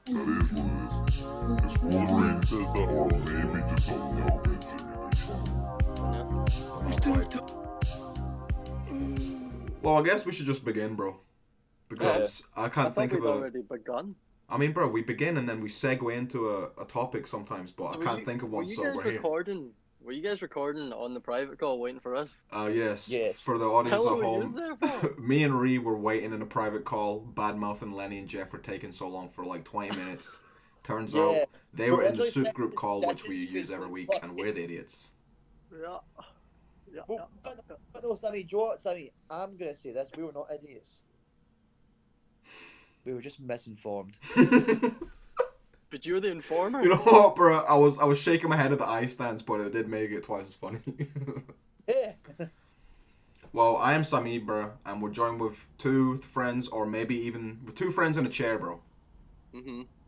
That is what it is. It's Wolverine says that, or maybe just a little bit generation. Well, I guess we should just begin, bro. Because I can't think of a... already begun. I mean, bro, we begin and then we segue into a topic sometimes, but So I can't think of one, so we're here. Were you guys recording on the private call waiting for us? Yes. Yes. For the audience How at long were home, you there for? me and Ree were waiting in a private call, bad-mouthing Lenny and Jeff for taking so long for like 20 minutes. Turns out they were in the Soop Groop call, which we use every week, and we're the idiots. Yeah. But no, Samii, Joe, Samii, I'm gonna say this: we were not idiots. We were just misinformed. But you're the informer. You know what, bro? I was shaking my head at the eye stance, but it did make it twice as funny. Yeah. Well, I am Samii, bro, and we're joined with two friends, or maybe even with two friends in a chair, bro.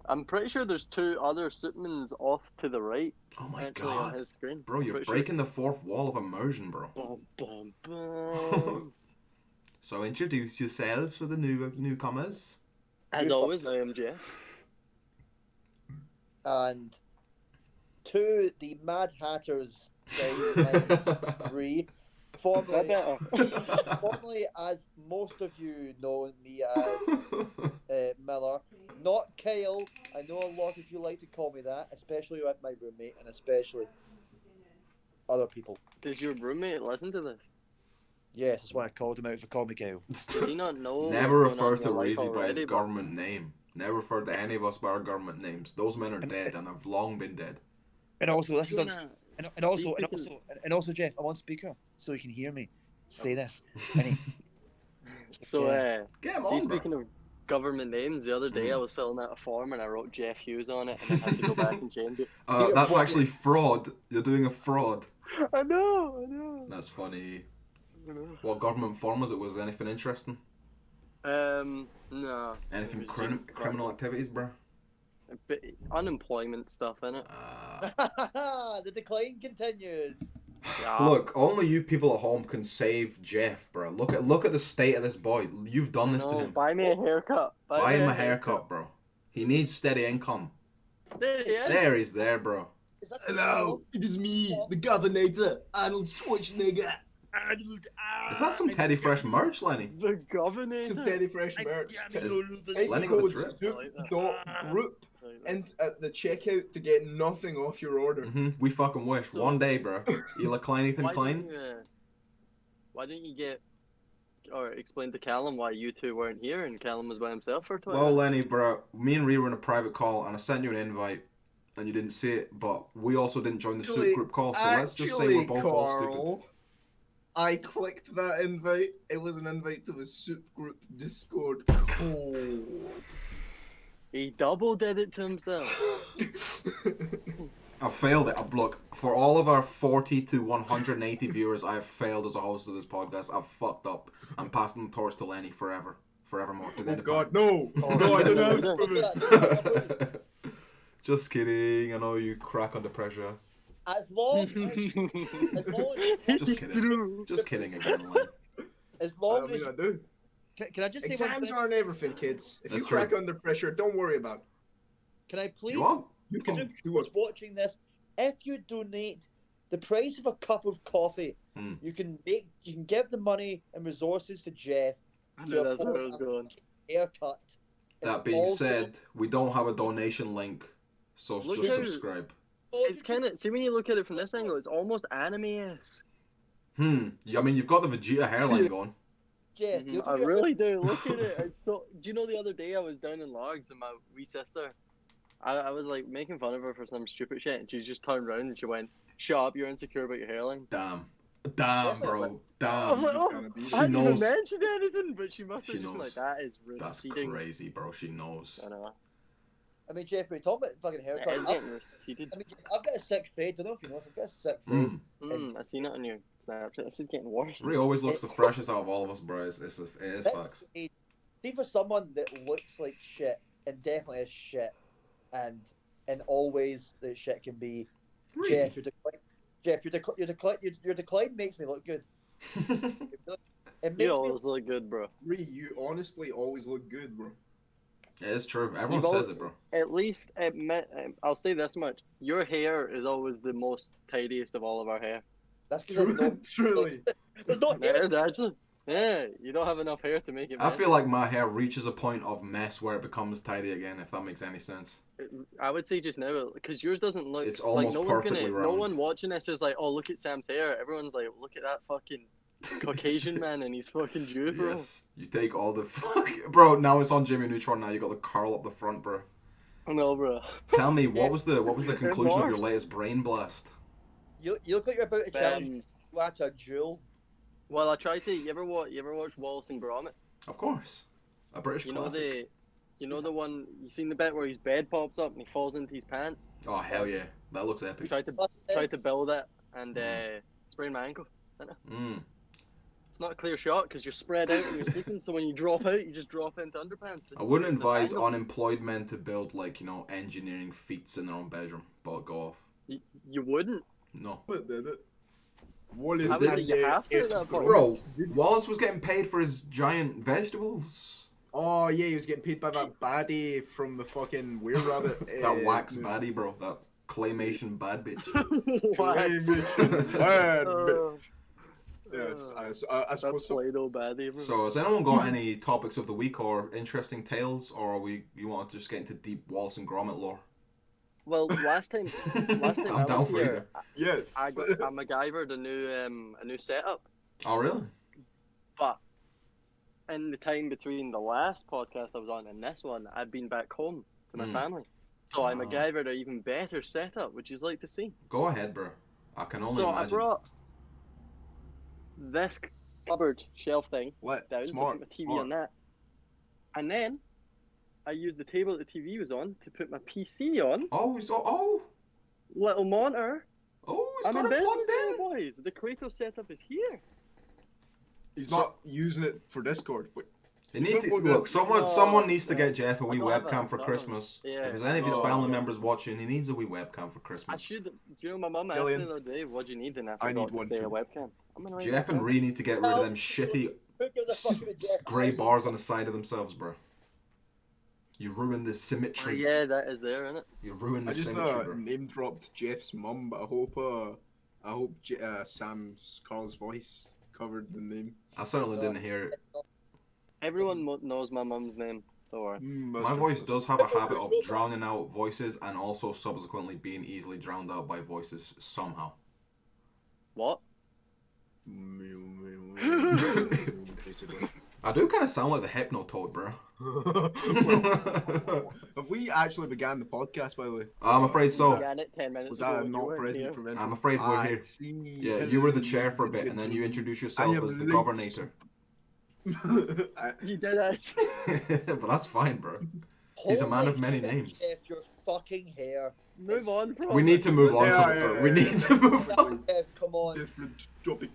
I'm pretty sure there's two other Supermans off to the right. Oh my actually, god, on his screen. bro, you're breaking the fourth wall of immersion, bro. Bum, bum, bum. So introduce yourselves for the newcomers. As always, I am Jeff. And to the Mad Hatter's Ree, formerly as most of you know me as Miller, not Kyle. I know a lot of you like to call me that, especially with my roommate and especially other people. Does your roommate listen to this? Yes, that's why I called him out for calling me Kyle. Does he not know? Never what's going refer to on in your life Reezy by his already, government name. Never refer to any of us by our government names. Those men are dead and have long been dead. And also, this is Jonah, and also, Jeff, I'm on speaker, so you can hear me say this. So, Get him on, speaking of government names, the other day I was filling out a form and I wrote Jeff Hughes on it and I had to go back and change it. That's actually fraud. You're doing a fraud. I know. That's funny. What government form was it? Was anything interesting? No. Anything It was just criminal activities, bro? a bit unemployment stuff in it. The decline continues. Yeah. Look, only you people at home can save Jeff, bro. Look at the state of this boy. You've done this to him. Buy me a haircut. Buy him a haircut, bro. He needs steady income. There he's there, bro. Hello, it is me, the Governator, Arnold Schwarzenegger. Is that some Teddy Fresh merch, Lenny? The governor. Some Teddy Fresh merch. Lenny Type got the code drip. Soop.group and at the checkout to get nothing off your order. We fucking wish. So- One day, bro. You look Ethan Klein? Why didn't you get or explain to Calum why you two weren't here and Calum was by himself for 20 Well, minutes? Lenny, bro, me and Ree were in a private call, and I sent you an invite, and you didn't see it, but we also didn't join the Soop Group call, so let's just say we're both all stupid. I clicked that invite. It was an invite to the Soop Group Discord call. He double did it to himself. I failed it. Look, for all of our 40 to 180 viewers, I have failed as a host of this podcast. I've fucked up. I'm passing the torch to Lenny forevermore. To the Oh end of god, time. no! No, I don't know how to prove it. Just kidding. I know you crack under pressure. As long as Just kidding. Just kidding again, Lenny. as I long mean, as I do. can I just say one Exams thing? aren't everything, kids. If That's you crack true. under pressure, don't worry about it. Can I please? You want? You Can can do who's it. watching this? If you donate the price of a cup of coffee, you can give the money and resources to Jeff I to knew that's where I afford was going. a haircut. That being said, we don't have a donation link, so Look just how- subscribe. It's kind of, see when you look at it from this angle, it's almost anime-esque. I mean, you've got the Vegeta hairline going. Jeff, you I really do. Look at it. It's so. Do you know the other day I was down in Logs and my wee sister, I was like making fun of her for some stupid shit, and she just turned around and she went, "Shut up! You're insecure about your hairline." Damn, bro. I Damn. was like, "Oh, She I hadn't even knows. mentioned anything," but she must have She just been knows. like, "That is That's receding." crazy, bro. She knows. I know. I mean, Jeff, we're talking about fucking It is haircuts. getting receded. I mean, I've got a sick fade. Don't know if you know this. I've got a sick fade. I seen it on your Snapchat. This is getting worse. Ree always looks the freshest out of all of us, bro. It is facts. See, for someone that looks like shit and definitely is shit, and always the shit can be, Ree. Jeff, your decline makes me look good. It makes You me. always look good, bro. Ree, you honestly always look good, bro. It is true. Everyone You've says al- it, bro. At least, I'll say this much: your hair is always the most tidiest of all of our hair. That's because there's no, Truly. there's no It hair. is actually. Yeah, you don't have enough hair to make it. I messy. feel like my hair reaches a point of mess where it becomes tidy again, if that makes any sense. I would say just now, because yours doesn't look. It's like almost no one's perfectly gonna. No round. one watching this is like, oh, look at Sam's hair. Everyone's like, look at that fucking Caucasian man and he's fucking Jew, bro. Yes. You take all the fuck... Bro, now it's on Jimmy Neutron now. You got the curl up the front, bro. No, bro. Tell me, what was the conclusion of your Remorse. latest brain blast? You look like you're about to challenge at a duel. Well, I tried to. You ever watch Wallace and Gromit? Of course. A British You know classic. the one. You seen the bit where his bed pops up and he falls into his pants? Oh, hell yeah. That looks epic. Tried to build it and sprained my ankle. Mm. It's not a clear shot because you're spread out and you're sleeping. So when you drop out, you just drop into underpants. I wouldn't It's a advise tangle. unemployed men to build, like, you know, engineering feats in their own bedroom. But go off. You wouldn't. No. What did it? Wallace I would say did you the have to at F that point. Bro, Wallace was getting paid for his giant vegetables. Oh yeah, he was getting paid by that baddie from the fucking Were Rabbit. That wax baddie, bro. That claymation bad bitch. Bad Uh, bitch. Yes, I That's suppose so. Play-Doh baddie, bro. So, has anyone got any topics of the week or interesting tales, or you want to just get into deep Wallace and Gromit lore? Well, last time I'm I down was for here, either. Yes. I MacGyvered a new setup. Oh, really? But in the time between the last podcast I was on and this one, I've been back home to my family. So I Ah. MacGyvered an even better setup. Would you like to see? Go ahead, bro. I can only So imagine. I brought this cupboard shelf thing Lit. down, so I Smart. put my TV smart. on that. And then I used the table that the TV was on to put my PC on. Oh, Little monitor. it's I'm got in it plugged business in. here, boys. The Kratos setup is here. He's So- not using it for Discord. But You need to No, look. no, Someone needs to no. get Jeff a wee I don't have webcam that, for that Christmas. one. Yeah. If there's any of his Oh. family members watching, he needs a wee webcam for I Christmas. should. Do you know my mum asked Gillian. me the other day, "What do you need?" And I I forgot need to one say a too. webcam. I'm gonna write Jeff that and down. Ree need to get rid of them shitty Who gives a fuck about Jeff? grey bars on the side of themselves, bro. You ruin the Oh, symmetry. yeah, that is there, isn't it? You ruin the I just symmetry, bro. name dropped Jeff's mum, but I hope Sam's Carl's voice covered the name. I certainly didn't hear it. Everyone knows my mum's name. Don't worry. My voice does have a habit of drowning out voices and also subsequently being easily drowned out by voices somehow. What? I do kind of sound like the Hypnotoad, bro. Have we actually began the podcast, by the way? I'm afraid so. Began it 10 minutes Was ago. that when you not weren't present here. for Vincent? I'm afraid we're I here. see. Yeah, you were the chair for a bit, and then you introduced yourself am as the late. governator. You did actually. But that's fine, bro. He's a man of many Holy names. Jeff, your fucking hair. Move on, bro. We need to move on Yeah, from it, yeah, bro. We yeah, need to move on. Jeff, come on. Different topic.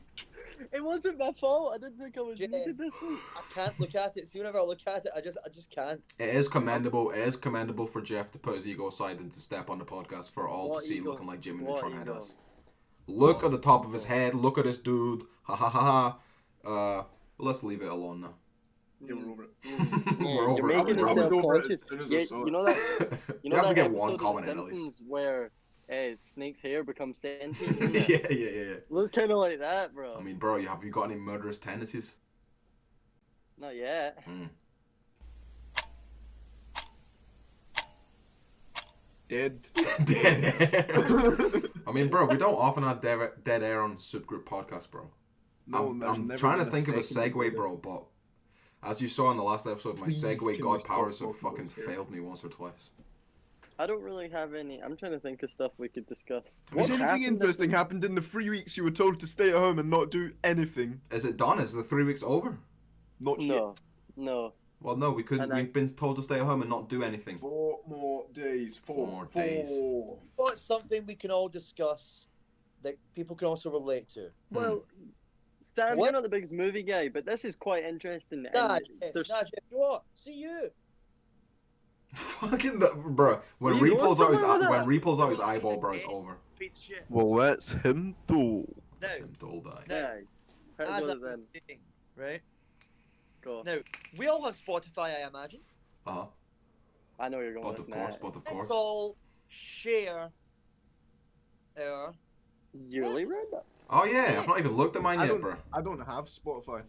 It wasn't my fault. I didn't think I was Jeff. needed this week. I can't look at it. See, whenever I look at it, I just can't. It is commendable. It is commendable for Jeff to put his ego aside and to step on the podcast for all What to see, ego? looking like Jimmy What Neutron had ego? us. Look at the top of his head. Look at this dude. Ha ha ha ha. Let's leave it alone now. Yeah, we're over it. We're over You're it. making We're it over it. over it self-conscious. as soon as I Yeah, saw you know that. You You know have that to get one episode of comment The at least. Simpsons where Snake's hair becomes sentient. yeah. Looks kind of like that, bro. I mean, bro, have you got any murderous tendencies? Not yet. Mm. Dead. Dead air. I mean, bro, we don't often have dead air on Soop Groop podcast, bro. No, there's I'm never trying to been think of a second segue, dead bro, but as you saw in the last episode, my Please, segue can god we powers stop have talking fucking about hair? failed me once or twice. I don't really have any. I'm trying to think of stuff we could discuss. Has What anything happened interesting happened in the 3 weeks you were told to stay at home and not do anything? Is it done? Is the 3 weeks over? Not yet. No. Well, no, we couldn't. And I- We've been told to stay at home and not do anything. 4 more days. Four more days. But it's something we can all discuss that people can also relate to. Well, Sam, What? you're not the biggest movie guy, but this is quite interesting. Nah, and Jeff, there's- Jeff, you know what? See you. Fucking bro. When Were you Ree going pulls out his somewhere with when that? Ree pulls out his eyeball, bro, it's over. Piece of shit. Well, that's him though. Now, Sim told I. Yeah. How as does a it then? thing, right? Go. Now, we all have Spotify, I imagine. Uh-huh. I know you're going But with of course, that. but of Let's course. all share our. Yearly roundup. Oh yeah, I've not even looked at mine yet, bro. I don't have Spotify.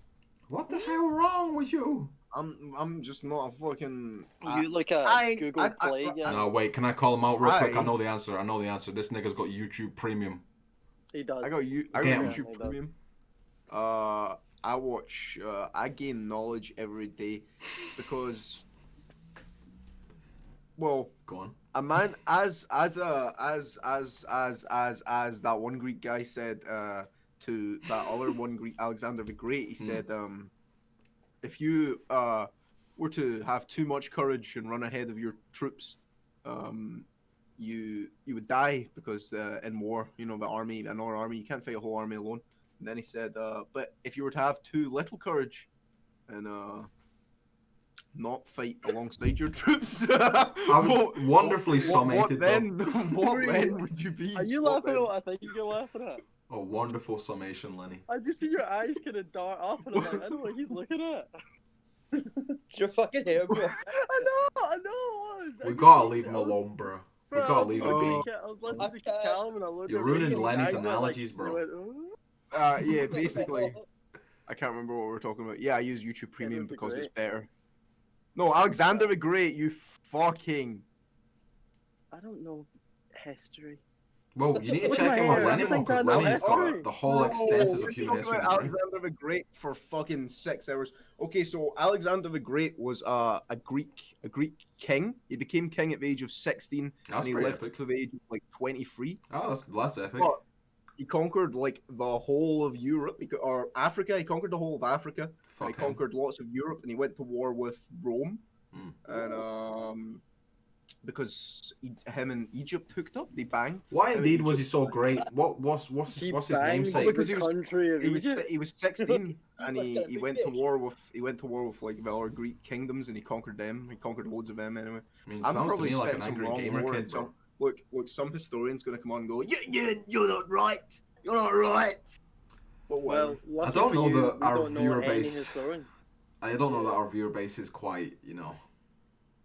What the hell wrong with you? I'm just not a fucking. You like a Google Play guy? No, wait, can I call him out real quick? I know the answer. This nigga's got YouTube Premium. He does. I got Damn. YouTube Premium. I watch. I gain knowledge every day because. Well, go on. A man, as that one Greek guy said to that other one Greek, Alexander the Great, he said, if you were to have too much courage and run ahead of your troops, you would die because in war, another army, you can't fight a whole army alone. And then he said, but if you were to have too little courage and not fight alongside your troops. I was wonderfully summated. What then? What then would you be? Are you laughing at what I think you're laughing at? A wonderful summation, Lenny. I just see your eyes kind of dart up, and I'm like, I know what he's looking at. Your fucking hair, bro. I know. We gotta leave him alone, bro. We gotta leave him be. I was listening to Calum and I looked You're at ruining Reezy, Lenny's and I analogies, like, bro. went, "Ooh." Yeah, basically. I can't remember what we were talking about. Yeah, I use YouTube Premium because it's better. No, Alexander the Great, you fucking. I don't know history. Well, you need to Look check at in my with hair. Lenny I more think I because know Lenny's got history. the whole extenses of We're human talking history. about Alexander the Great for fucking 6 hours. Okay, so Alexander the Great was a Greek king. He became king at the age of 16, That's and he pretty lived epic. to the age of like 23. Oh, that's epic. But he conquered like the whole of Europe or Africa. He conquered the whole of Africa. And he conquered lots of Europe, and he went to war with Rome. And because him and Egypt hooked up, they banged. Why indeed was he so great? What's his namesake? Because he was 16 and he went to war with like the other Greek kingdoms, and he conquered them. He conquered loads of them anyway. I mean, sounds to me like an angry gamer kid, bro. Look, some historian's gonna come on and go, yeah, you're not right. You're not right. But well, I don't know that our viewer base. Historians. I don't know that our viewer base is quite,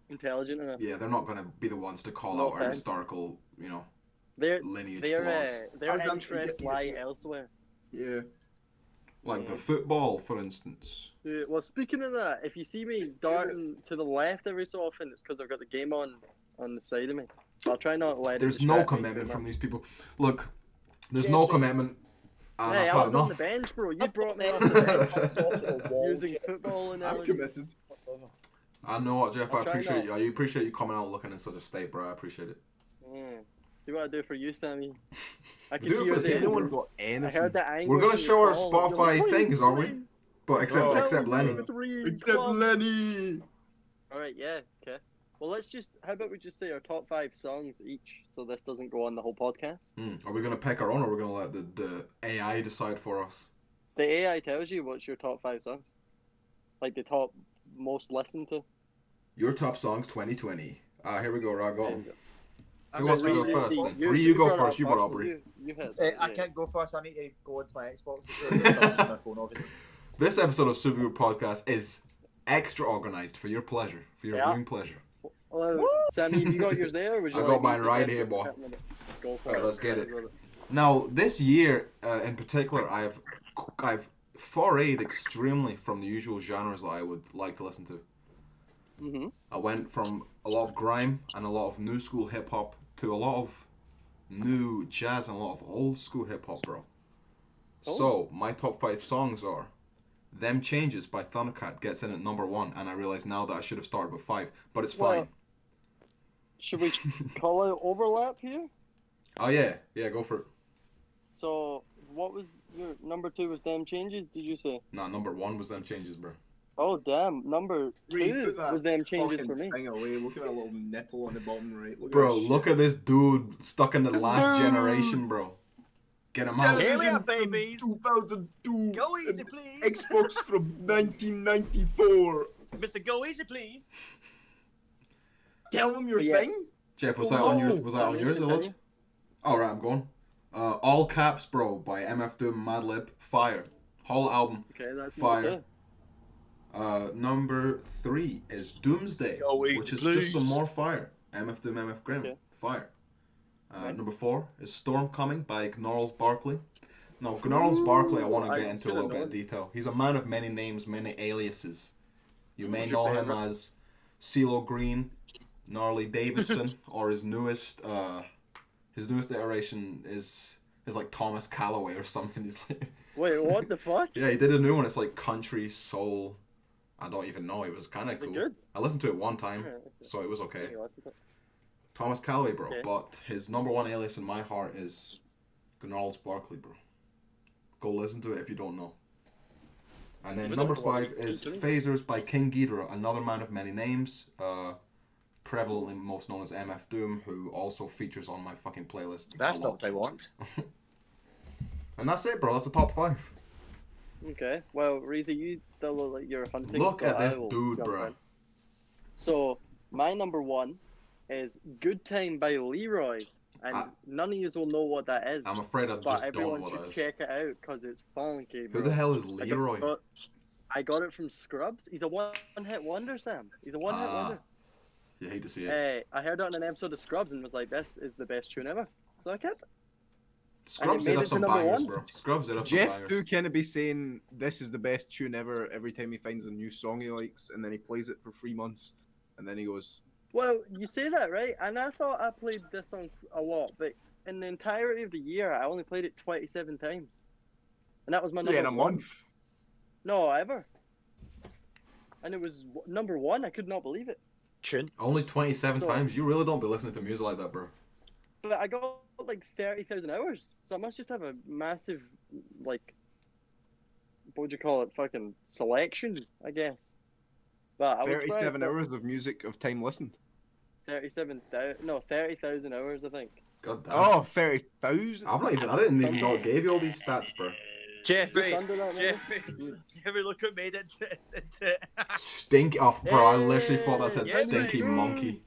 intelligent enough. Yeah, they're not going to be the ones to call out our historical, lineage flaws. Their interests lie elsewhere. Yeah. Like the football, for instance. Yeah, well, speaking of that, if you see me darting to the left every so often, it's because I've got the game on the side of me. I'll try not to let it There's no distract me commitment too from much. these people. Look, there's no commitment. And Hey, I've I had was on the enough. bench, bro. You brought me off the bench using football I'm analogy. committed. I know what, Jeff. I I'll try appreciate not. you. I appreciate you coming out looking in such a state, bro. I appreciate it. See what I do for you, Sammy. I can Do it hear for the anyone angle. got anything. I heard the angle. We're gonna in show your our call. Spotify You're like, things, aren't we? please. But except Lenny. Except Lenny. All right, yeah, okay. Well, how about we just say our top 5 songs each, so this doesn't go on the whole podcast. Are we gonna pick our own, or are we gonna let the AI decide for us? The AI tells you what's your top 5 songs, like the top most listened to. Your top songs 2020. Here we go, Rago. Who So wants to go Reezy, first then? You go first. You brought up Bree. You had I can't go first. I need to go into my Xbox. It's on my phone, obviously. This episode of Soop Groop Podcast is extra organized for your pleasure, for your viewing pleasure. Well, Sammy, you got yours there? Or would you I like got me mine to right get here, it? boy. Go for Alright, it. let's get it. Now, this year in particular, I've forayed extremely from the usual genres that I would like to listen to. Mm-hmm. I went from a lot of grime and a lot of new school hip hop to a lot of new jazz and a lot of old school hip hop, bro. Oh. So, my top 5 songs are Them Changes by Thundercat gets in at number 1, and I realize now that I should have started with 5, but it's fine. Well, should we call out overlap here? Oh yeah, go for it. So, what was your number 2 was Them Changes, did you say? Nah, number 1 was Them Changes, bro. Oh, damn. Number 2 was Them Changes for me. Thing away. Look at that little nipple on the bottom right. Look at this dude stuck in the last generation, bro. Get him out. Here we are, babies. 2002. Go easy, please. Xbox from 1994. Mr. Go easy, please. Tell them your Yeah. thing. Jeff, was that on yours? Was that on yours? It was. All right, I'm going. All Caps, bro, by MF Doom, Madlib, Fire, whole album. Okay, that's Fire. number 2. Number 3 is Doomsday, which is just some more fire. MF Doom, MF Grim, fire. Number 4 is Storm Coming by Gnarls Barkley. Now, Gnarls Barkley, I want to get into a little bit of detail. He's a man of many names, many aliases. You may know him as CeeLo Green, Gnarly Davidson, or his newest iteration is like Thomas Calloway or something. He's like, wait, what the fuck? Yeah, he did a new one. It's like country soul. I don't even know. It was kind of cool. Good? I listened to it one time, so it was okay. Thomas Calloway, bro. Okay. But his number 1 alias in my heart is Gnarls Barkley, bro. Go listen to it if you don't know. And then number 5 is Phasers by King Ghidorah, another man of many names. Prevalently most known as MF Doom, who also features on my fucking playlist. That's not what I want. And that's it, bro. That's the top 5. Okay. Well, Reezy, you still look like you're hunting. Look at this dude, bro. In. So, my number 1 is Good Time by Leroy. And none of you will know what that is. I'm afraid I just don't know what that is. But everyone should check it out because it's funky, bro. Who the hell is Leroy? I got it from Scrubs. He's a one-hit wonder, Sam. He's a one-hit wonder. You hate to see it. I heard it on an episode of Scrubs and was like, this is the best tune ever. So I kept it. Scrubs did have some bangers, bro. Scrubs did have some bangers. Jeff do kind of be saying this is the best tune ever every time he finds a new song he likes, and then he plays it for 3 months, and then he goes... Well, you say that, right? And I thought I played this song a lot, but in the entirety of the year, I only played it 27 times. And that was my number 1. Yeah, in a month. No, ever. And it was number 1. I could not believe it. Tune. Only 27 times? You really don't be listening to music like that, bro. But I got like 30,000 hours. So I must just have a massive, like, what would you call it? Fucking selection, I guess. But 37 hours of music of time listened. 30,000 hours, I think. God damn. Oh, 30,000? I didn't even know it gave you all these stats, bro. Jeffrey, look what made it into Stinky. Oh, bro, I literally thought that said Stinky Monkey.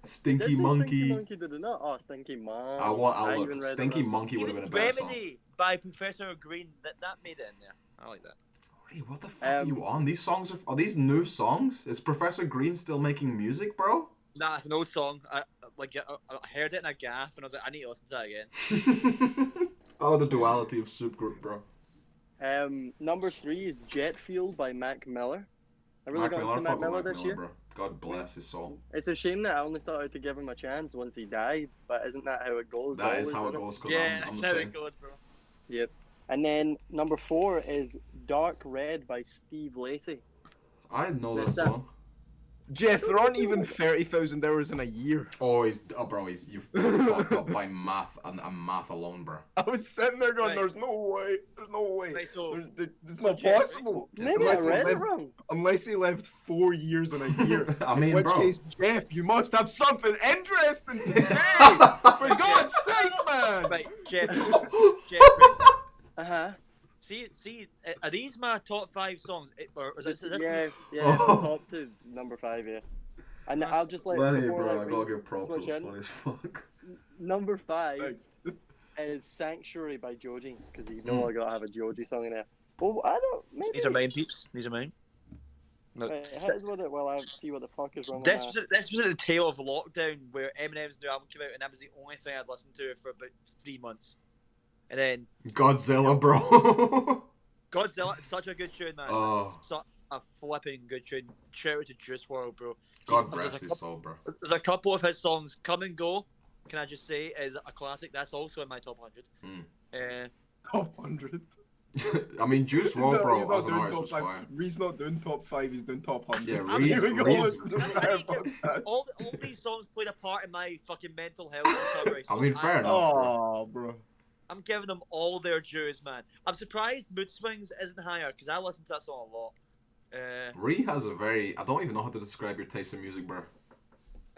Stinky Monkey. Stinky Monkey did it not? Oh, Stinky Monkey. I'll look. Stinky Monkey would have been a better song. Remedy by Professor Green. That made it in there. I like that. Hey, what the fuck are you on? These songs are these new songs? Is Professor Green still making music, bro? Nah, it's an old song. I heard it in a gaff and I was like, I need to listen to that again. Oh, the duality of Soop Groop, bro. Number 3 is Jet Fuel by Mac Miller. I really got into Mac Miller this year. Bro. God bless his soul. It's a shame that I only started to give him a chance once he died, but isn't that how it goes? That is how it goes, because I'm the that's how same. it goes, bro. Yep. And then number 4 is Dark Red by Steve Lacy. I know that song. Jeff, there aren't even 30,000 hours in a year. Oh, you fucked up by math and math alone, bro. I was sitting there going, there's no way. Right, so, it's not possible. Maybe I read it wrong. Unless he lived 4 years in a year. I mean, in which bro. case, Jeff, you must have something interesting to say. For God's sake, man. Right, Jeff. Uh-huh. See, are these my top 5 songs? Or is this yeah, top to number 5, yeah. And I'll just let Lenny, bro, I gotta give props. It's funny as fuck. Number 5 is Sanctuary by Joji, because you know I gotta have a Joji song in there. Well, I don't. Maybe. These are mine, peeps. These are mine. No. Hit us with it while I see what the fuck is wrong this with that. This was at the tail of lockdown where Eminem's new album came out, and that was the only thing I'd listened to for about 3 months. And then Godzilla, bro. Godzilla is such a good tune, man. Oh. Such a flipping good tune. Shout out to Juice WRLD, bro. God rest his soul, bro. There's a couple of his songs. Come and Go, can I just say, is a classic. That's also in my top 100. Top 100? I mean, Juice WRLD, bro, as an artist was fire. Ree's not doing top 5, he's doing top 100. Yeah, Reezy. All these songs played a part in my fucking mental health recovery. I mean, fair enough, bro. I'm giving them all their dues, man. I'm surprised Mood Swings isn't higher, because I listen to that song a lot. Ree has a very... I don't even know how to describe your taste in music, bro.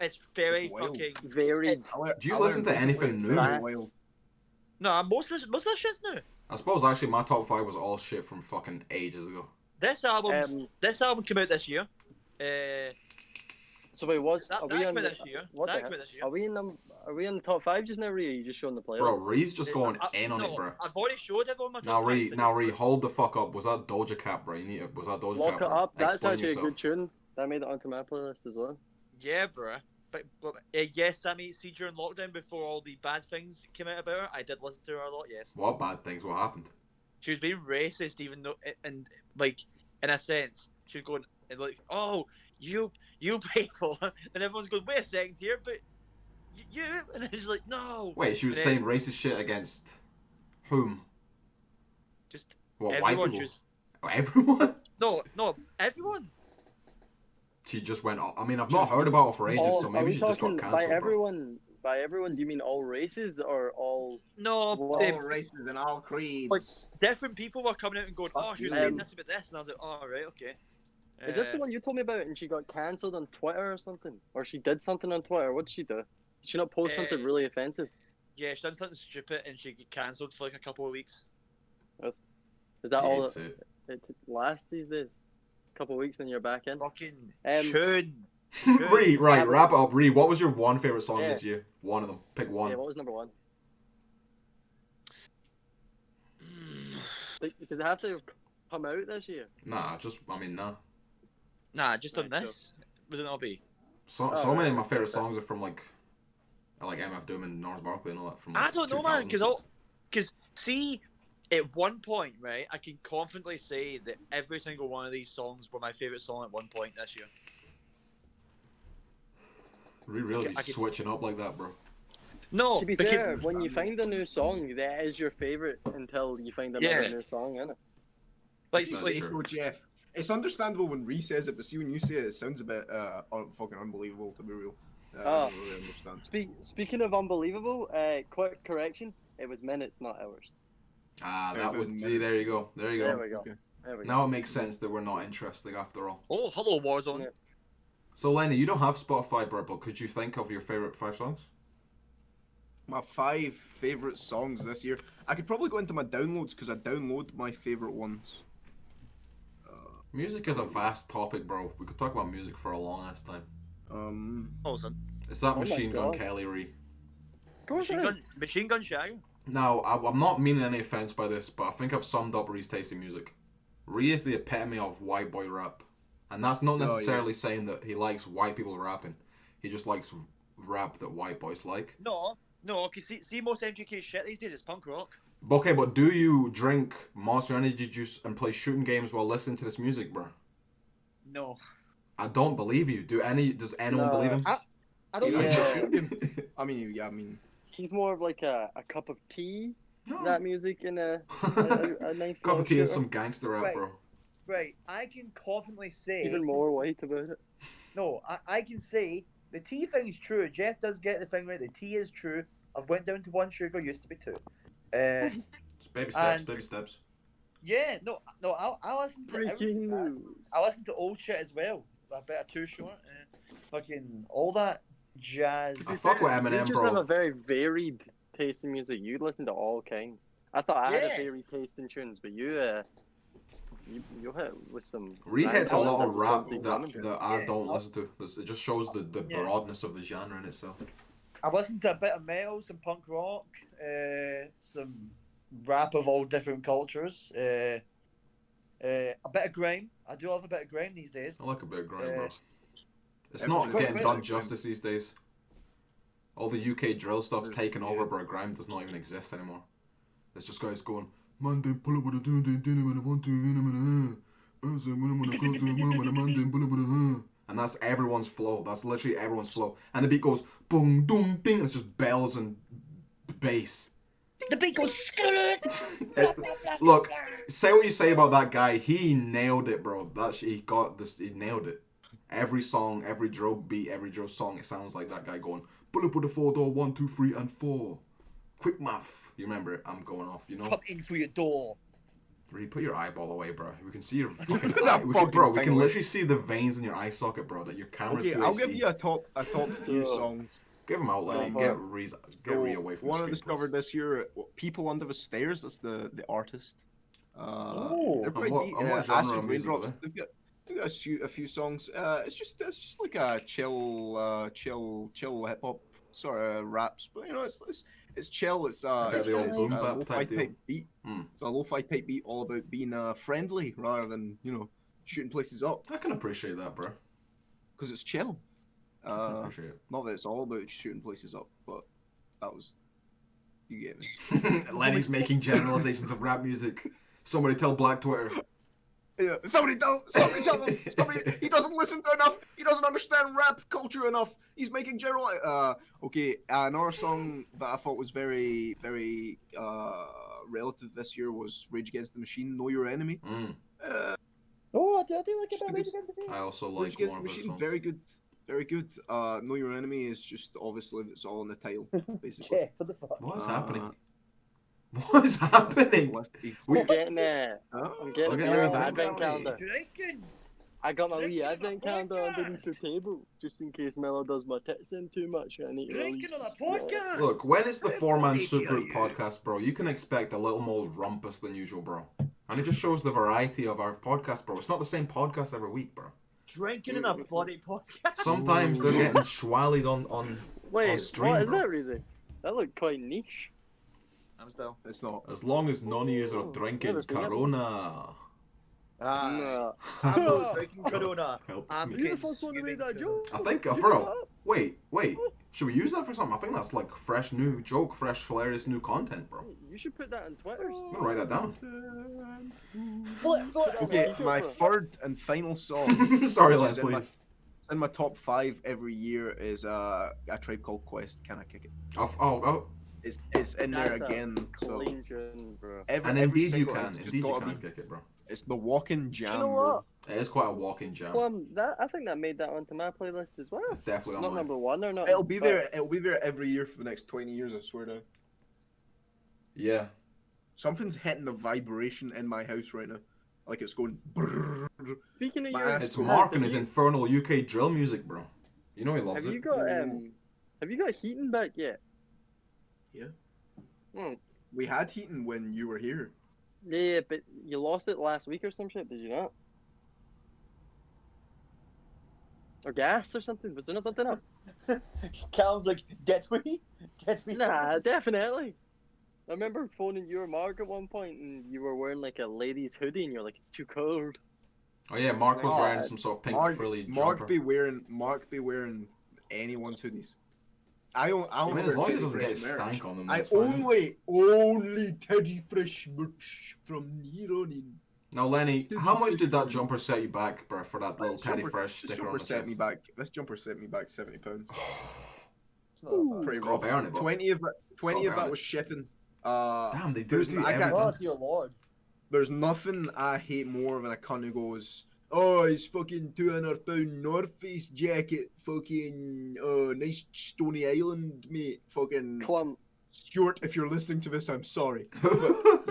It's very fucking... Very... Do you listen to anything new? No, most of that shit's new. I suppose, actually, my top 5 was all shit from fucking ages ago. This album came out this year. So wait, what's That are we on? came out this year. What That the came out heck? this year. Are we in the top 5 just now, Ree? Are you just showing the playlist? Bro, Ree's just going in on no, it, bro. I've already showed everyone my top Now, five, Ree, hold the fuck up. Was that Doja Cat, bro? Was that Doja Lock Cat, it bro? up. That's Explain actually yourself. a good tune. That made it onto my playlist as well. Yeah, bro. But yes, Samii, see during lockdown before all the bad things came out about her, I did listen to her a lot. Yes. What bad things? What happened? She was being racist, even though, and like in a sense, she was going like, "Oh, you people," and everyone's going, "Wait a second here, but you," and it's like, "No." Wait, she was And saying then racist shit against whom? just What, everyone. white people? She was, Oh, everyone? no, everyone. She just went. I mean, I've not heard about her for ages, so Are maybe we she just got talking cancelled, by bro. everyone? By everyone, do you mean all races or all? No, Well, they- All races and all creeds. Like, different people were coming out and going, "Oh, Fuck she was you. saying this about this," and I was like, "Oh, right, okay." Is this the one you told me about? And she got cancelled on Twitter or something, or she did something on Twitter? What did she do? Did she not post something really offensive? Yeah, she done something stupid and she got cancelled for like a couple of weeks. Is that all It's it. it lasts these days? A couple of weeks, then you're back in. Fucking Um, tune. Ree, right, Yeah, wrap it up. Ree, what was your one favorite song Yeah. this year? One of them. Pick one. Yeah, what was number 1? Does it have to come out this year? Nah. Nah, just done Right, this. Was it not be? So Oh, many of right, my favorite okay. songs are from like MF Doom and North Barkley and all that from. I Like, don't know, man, 2000s. because see, at one point, right, I can confidently say that every single one of these songs were my favorite song at one point this year. Ree really I could- switching up like that, bro. No, To be because fair, when you find a new song, that is your favorite until you find another Yeah. new song, innit? like, That's Say true. so, Jeff. It's understandable when Ree says it, but see when you say it, it sounds a bit fucking unbelievable to be real. I don't really understand. Speaking of unbelievable, quick correction. It was minutes, not hours. Ah, Yeah, that would. minutes. See, there you go. There you There go. we go. Okay. There we go. Now it makes sense that we're not interesting after all. oh, hello Warzone. Yeah. So Lenny, you don't have Spotify, bro, but could you think of your favorite 5 songs? My 5 favorite songs this year. I could probably go into my downloads because I download my favorite ones. Music is a vast topic, bro. We could talk about music for a long ass time. Awesome. It's that my Machine Gun God. Kelly, Ree. Of course it is. Machine Gun Shagger. Now, I'm not meaning any offense by this, but I think I've summed up Ree's taste in music. Ree is the epitome of white boy rap. And that's not yeah. necessarily saying that he likes white people rapping. He just likes rap that white boys like. No, because see most MGK shit these days is punk rock. Okay, but do you drink Monster Energy juice and play shooting games while listening to this music, bro? No. I don't believe you. Does anyone No. believe him? I don't Yeah. think I mean, He's more of like a cup of tea, No. that music, and a nice Cup little of tea and shooter. some gangster rap, Right. bro. Right, I can confidently say Even more white about it. No, I can say the tea thing is true. Jeff does get the thing right. The tea is true. I've went down to 1 sugar, used to be 2. It's baby steps, And- baby steps. Yeah, no, I listen to Breaking everything. news. I listen to old shit as well. A bit of Too Short, fucking all that jazz. I fuck with Eminem, You just bro. have a very varied taste in music. You listen to all kinds. I thought I had Yeah. a varied taste in tunes, but you hit with some. Ree hits a I lot of listen to rap some that I Yeah. don't listen to. It just shows the Yeah. broadness of the genre in itself. I listen to a bit of metal, some punk rock, some rap of all different cultures, a bit of grime. I do love a bit of grime these days. I like a bit of grime, bro. It's Everyone's not got getting grime. done justice these days. All the UK drill stuff's taken over, bro. Grime does not even exist anymore. It's just guys going, man, they pull up with a dinner when I want to, and that's everyone's flow. That's literally everyone's flow. And the beat goes boom, doom, ding, and it's just bells and bass. The beat goes. Look, say what you say about that guy, he nailed it, bro. He got this. He nailed it. Every song, every drill beat, every drill song, it sounds like that guy going, pull up with a 4-door, 1, 2, 3, and 4. Quick math. You remember it? I'm going off. You know. Come in through your door. Really, put your eyeball away, bro. We can see your fucking Put eye. that We fucking can thing away. literally see the veins in your eye socket, bro. That your camera's Okay, too I'll HD. give you a top few songs. Give him out, Lenny. Get Ree away from One the I screen, discovered this year, People Under the Stairs. That's the artist. Oh. They're And pretty what genre Acid of music Raindrops. are they? a few songs. It's just like a chill hip hop sort of raps, but you know it's chill. It's the old boom bap lo-fi type deal. type beat. It's a lo-fi type beat, all about being friendly rather than shooting places up. I can appreciate that, bro. Because it's chill. I can appreciate it. Not that it's all about shooting places up, but that was. You get me. Lenny's making generalizations of rap music. Somebody tell Black Twitter. Yeah, somebody tell him. He doesn't listen to enough. He doesn't understand rap culture enough. He's making general. Okay, another song that I thought was very, very relative this year was Rage Against the Machine. Know Your Enemy. Oh, I do like it. Rage Against the Machine. I also Rage like Against one the of his Machine. songs. Very good. Very good. Know Your Enemy is just obviously it's all in the title, basically. Yeah, for the fuck. What is happening? What is happening? I'm getting a Okay, advent calendar. Drinking. I got my wee advent calendar underneath the table, just in case Melo does my tits in too much and I need to Drinking release on a podcast. Look, when it's the four-man Soop Groop podcast, bro, you can expect a little more rumpus than usual, bro. And it just shows the variety of our podcast, bro. It's not the same podcast every week, bro. Drinking in a bloody podcast. Sometimes they're getting schwallied on Wait, stream, what is bro. that, Reezy? That looked quite niche. I'm still. It's not. As long as none of you are drinking never seen that. Corona. Nah. I'm not drinking Corona. Help I'm me. You're the first one to make that joke. I think, You bro, shut up. wait. Should we use that for something? I think that's like fresh new joke, fresh hilarious new content, bro. You should put that on Twitter. I'm gonna write that down. Flip. Okay, my third and final song. Sorry, which Len, is in my- please. in my top 5 every year is A Tribe Called Quest. Can I kick it? Oh. It's in there That's a again. So Clean tune, bro. And every indeed you single- can. it's just Indeed you gotta can be- kick it, bro. It's the walking jam. You know what? It is quite a walking jam. Plum, I think that made that onto my playlist as well. It's definitely on Not mine. number one or not. It'll be there. It'll be there every year for the next 20 years. I swear to. Yeah. Something's hitting the vibration in my house right now, like it's going. Brrrr. Speaking of My your, ass It's Cool. Mark and his infernal UK drill music, bro. You know he loves have it. you got heating back yet? Yeah. Hmm. We had heating when you were here. Yeah, but you lost it last week or some shit, did you not? Or gas or something? Was there not something up? Calum's like, get we? Nah, definitely. I remember phoning you or Mark at one point and you were wearing like a lady's hoodie and you're like, it's too cold. Oh yeah, Mark was Oh, wearing some sort of pink frilly Mark jumper. be wearing anyone's hoodies. I I mean, as long as it doesn't get Teddy Fresh merch. stank on them, I that's fine. only Teddy Fresh merch from here on in. Now, Lenny, how much did that jumper set you back, bro, for that little This Teddy jumper- Fresh This sticker on jumper the set me chest? back. This jumper set me back £70. It's not Ooh. Pretty It's got a rough. bear on it, but 20 of got that bad. was shipping. damn, they do there's- do I can't- everything. Oh, dear lord. There's nothing I hate more than a cunt who goes, oh, his fucking £200 North Face jacket, fucking, nice Stony Island, mate, fucking. Clump. Stuart, if you're listening to this, I'm sorry.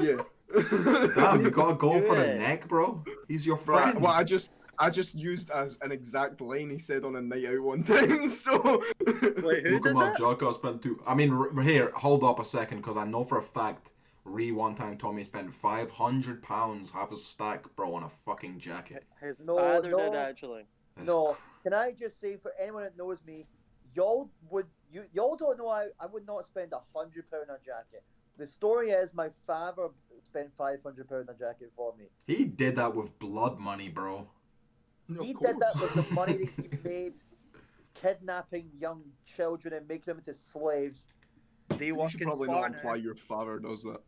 Yeah. Damn, you gotta go for the Yeah. neck, bro. He's your Right, friend. well, I just used as an exact line he said on a night out one time, so. Wait, who Look at did my that? jacket, I spent two. I mean, here, hold up a second, because I know for a fact, one time told me he spent £500, half a stack, bro, on a fucking jacket. His No, father no. did actually. That's No, can I just say for anyone that knows me, y'all don't know I would not spend £100 on a jacket. The story is my father spent £500 on a jacket for me. He did that with blood money, bro. He did that with the money that he made kidnapping young children and making them into slaves. They You work should in probably not Sparta. imply your father does that.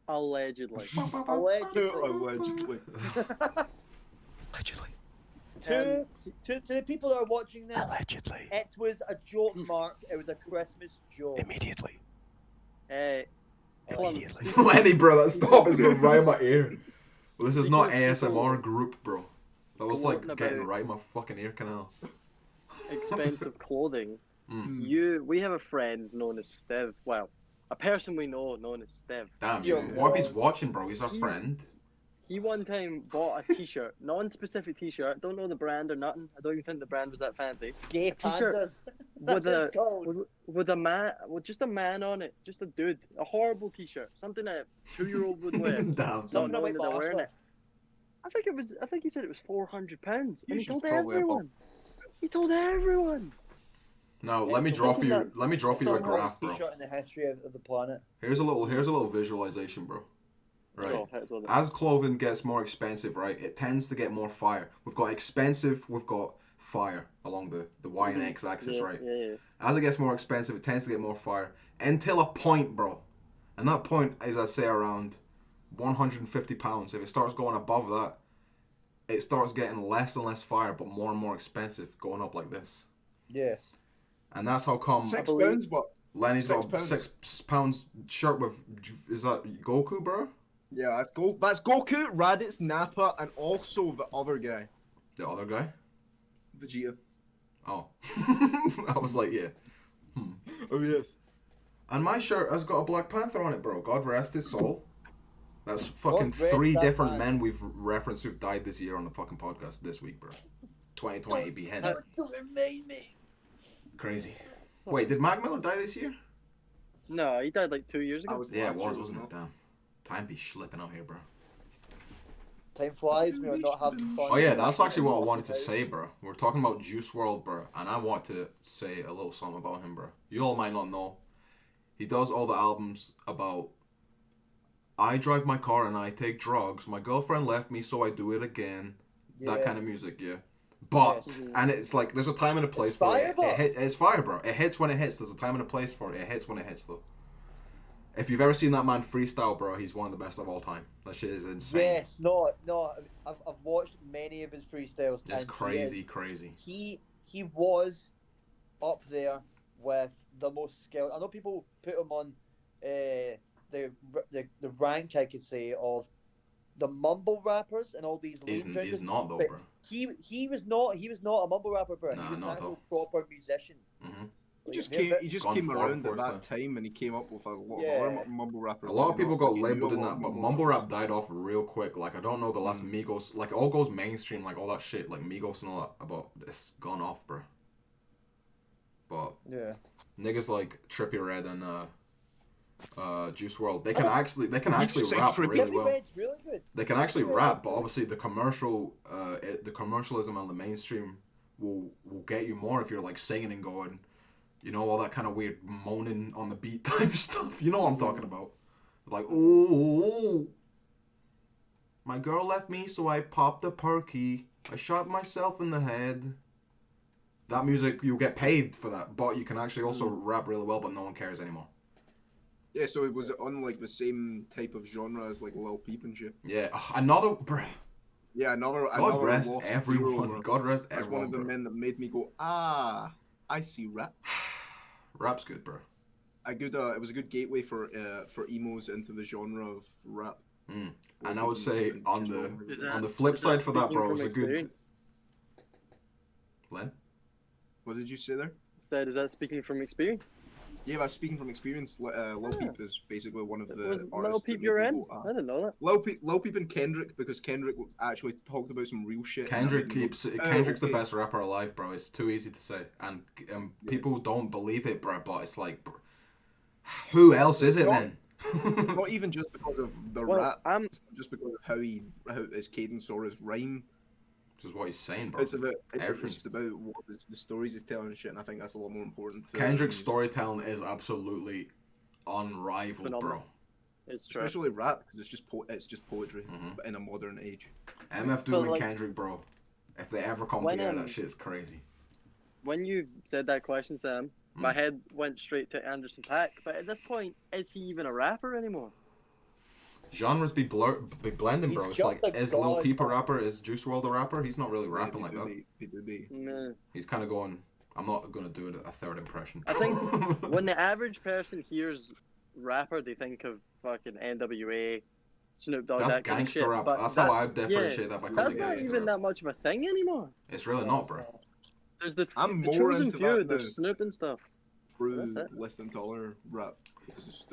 Allegedly. Allegedly. Allegedly. Allegedly. To the people that are watching this, Allegedly. it was a joke, Mark. It was a Christmas joke. Immediately. Hey, Clump. Lenny, bro, that stop is going right in my ear. Well, this is not Because people- ASMR group, bro. That was like Gloating getting about- right in my fucking ear canal. Expensive clothing. Mm. We have a friend known as Stev. Well, a person we know known as Stev. Damn, Yo, what if he's Lord. watching, bro? He's our He- friend. He one time bought a t-shirt, non-specific t-shirt, don't know the brand or nothing. I don't even think the brand was that fancy. Gay T-shirt pandas. That's with what a it's called. with a man, with just a man on it, just a dude, a horrible t-shirt, something that a 2-year-old would wear. Damn. Not Something knowing about that they're wearing Barcelona. it. I think he said it was £400, and he should told probably have everyone. He told everyone. Now let me draw for you. Let me draw for you a graph, bro. T-shirt in the history of the planet. Here's a little visualization, bro. Right. Oh, that's what it is. As clothing gets more expensive, right, it tends to get more fire. We've got expensive, we've got fire along the Y and X axis, right? Yeah. As it gets more expensive, it tends to get more fire until a point, bro. And that point is, I'd say, around £150. If it starts going above that, it starts getting less and less fire, but more and more expensive, going up like this. Yes. And that's how come £6, but Lenny's got a £6. £6 shirt with, is that Goku, bro? yeah, that's Goku, Raditz, Nappa, and also the other guy, The other guy? Vegeta. Oh. I was like, yeah. Oh yes. And my shirt has got a Black Panther on it, bro. God rest his soul. That's fucking God rest 3 that different man. men we've referenced who've died this year on the fucking podcast this week, bro. 2020 beheaded. Don't remind me. Crazy. Wait, did Mac Miller die this year? No, he died like 2 years ago. Yeah, it was, wasn't it? Damn. Time be slipping out here, bro. Time flies. We are not having fun. Oh yeah, that's actually what I wanted to say, bro. We're talking about Juice WRLD, bro, and I want to say a little something about him, bro. You all might not know. He does all the albums about I drive my car and I take drugs. My girlfriend left me, so I do it again. That Yeah. kind of music, yeah. But Yes. and it's like there's a time and a place It's for fire, it. bro. It's fire, bro. It hits when it hits. There's a time and a place for it. It hits when it hits, though. If you've ever seen that man freestyle, bro, he's one of the best of all time. That shit is insane. Yes, no. I've watched many of his freestyles. It's and crazy. He was up there with the most skilled. I know people put him on the rank, I could say, of the mumble rappers and all these. He's lean drinkers, not though, but bro. He was not a mumble rapper, bro. Nah, He was an not at actual all. proper musician. Hmm. He just Gone came far around before at his that time. time, and he came up with a lot Yeah. of other mumble rappers. A lot of people got He knew labeled a in lot that, of but mumble mumble rappers. rap died off real quick. Like I don't know the last Migos, like it all goes mainstream, like all that shit, like Migos and all that. About it's gone off, bro. But Yeah. niggas like Trippie Redd and Juice WRLD, they can actually just say rap Trippie really well. Red's really good. They can actually rap, but obviously the commercialism and the mainstream will get you more if you're like singing and going, you know, all that kind of weird moaning on the beat type stuff. You know what I'm talking about? Like, ooh, my girl left me, so I popped a perky. I shot myself in the head. That music, you'll get paid for that, but you can actually also rap really well, but no one cares anymore. Yeah, so it was on like the same type of genre as like Lil Peep and shit. Yeah, another, bruh. Yeah, another. God another rest lost everyone. hero, bro. God rest That's everyone. one of the bro. men that made me go, I see rap. Rap's good, bro. It was a good gateway for emos into the genre of rap. And I would say on the flip Is side that for that, speaking bro, it from was a good. experience? Len? What did you say there? Said, is that speaking from experience? Yeah, that's speaking from experience. Lil Peep is basically one of the Was artists. Lil Peep that your made me end? go, I didn't know that. Lil Peep and Kendrick, because Kendrick actually talked about some real shit. and that Kendrick made me go, keeps "Oh, Kendrick's okay." the best rapper alive, bro. It's too easy to say, and people don't believe it, bro. But it's like, bro, who else is it then? Not even just because of the Well, rap, I'm it's just because of how his cadence or his rhyme. Which is what he's saying, bro. It's Everything. just about what the stories he's telling and shit, and I think that's a lot more important. To Kendrick's storytelling is absolutely unrivaled, bro. Phenomenal. It's true. especially rap, because it's just poetry, Mhm. but in a modern age. MF Doom But, and like, Kendrick, bro. If they ever come when, together, that shit's crazy. When you said that question, Sam, my head went straight to Anderson .Paak. But at this point, is he even a rapper anymore? Genres be blending, bro. He's It's like, just a is Lil god, Peep a bro. rapper? Is Juice WRLD a rapper? He's not really rapping Yeah, like that. they do be. Nah. He's kind of going, I'm not going to do a third impression. I think when the average person hears rapper, they think of fucking NWA, Snoop Dogg, That's that kind of gangster shit. rap. But That's that- how I differentiate that by calling That's it not gangster even rap. that much of a thing anymore. It's really not, bro. There's the I'm the more chosen into few, that there's now. Snoop and stuff. Through That's it. listening to other rap, because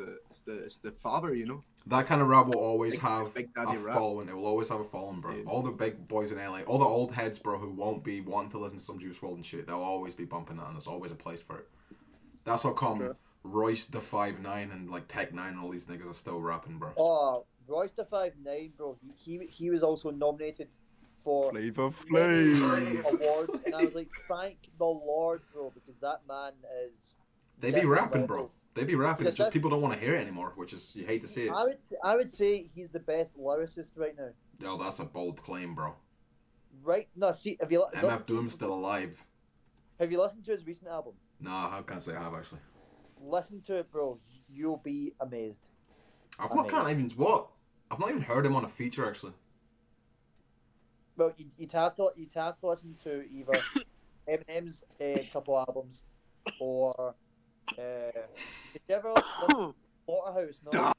it's the father, you know. That kind of rap will always have Big a Daddy rap. following. It will always have a following, bro. Yeah. All the big boys in LA, all the old heads, bro, who won't be wanting to listen to some Juice WRLD and shit, they'll always be bumping that, and there's always a place for it. That's how come Sure. Royce the 5'9" and like Tech 9 and all these niggas are still rapping, bro. Oh, Royster 5'9", bro. He was also nominated for Flavor many Flav. awards, and I was like, thank the Lord, bro, because that man is. They be different rapping, level. bro. They be rapping. It's Because just people don't want to hear it anymore, which is you hate to see it. I would say he's the best lyricist right now. Yo, that's a bold claim, bro. Right? No, see, have you MF Doom's still alive. Have you listened to his recent album? Nah, I can't say I have actually. Listen to it, bro. You'll be amazed. I've not even heard him on a feature actually. Well, you'd have to listen to either Eminem's couple albums or did you ever listen to Slaughterhouse? No,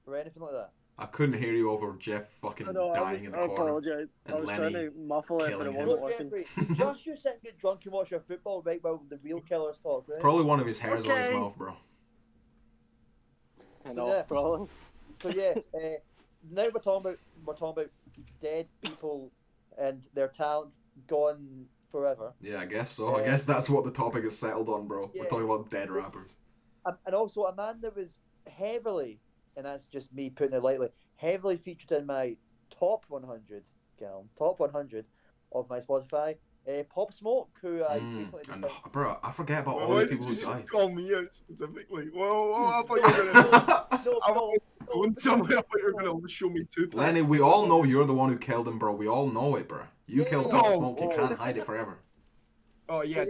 or anything like that. I couldn't hear you over Jeff fucking dying in the I corner. apologize. I And was Lenny trying to muffle it, but it killing him. wasn't No, working. Jeffrey, Josh, you sit and get drunk and watch your football right while the real killers talk, right? Probably one of his hairs on his Okay. mouth, bro. I So, know, yeah. probably. So yeah, now we're talking about dead people and their talent gone forever. Yeah, I guess so. I guess that's what the topic is settled on, bro. We're Yeah. talking about dead rappers. And also a man that was heavily, and that's just me putting it lightly, heavily featured in my top 100, Calum, top 100 of my Spotify. Pop Smoke, who I recently And, discovered. bro, I forget about all Why the did people you who just died. call me out specifically? Whoa, I thought you were gonna. Going somewhere, I thought you were gonna show me two. Lenny, we all know you're the one who killed him, bro. We all know it, bro. You Yeah, killed yeah, Pop yeah. Smoke. You can't hide it forever. Oh yeah,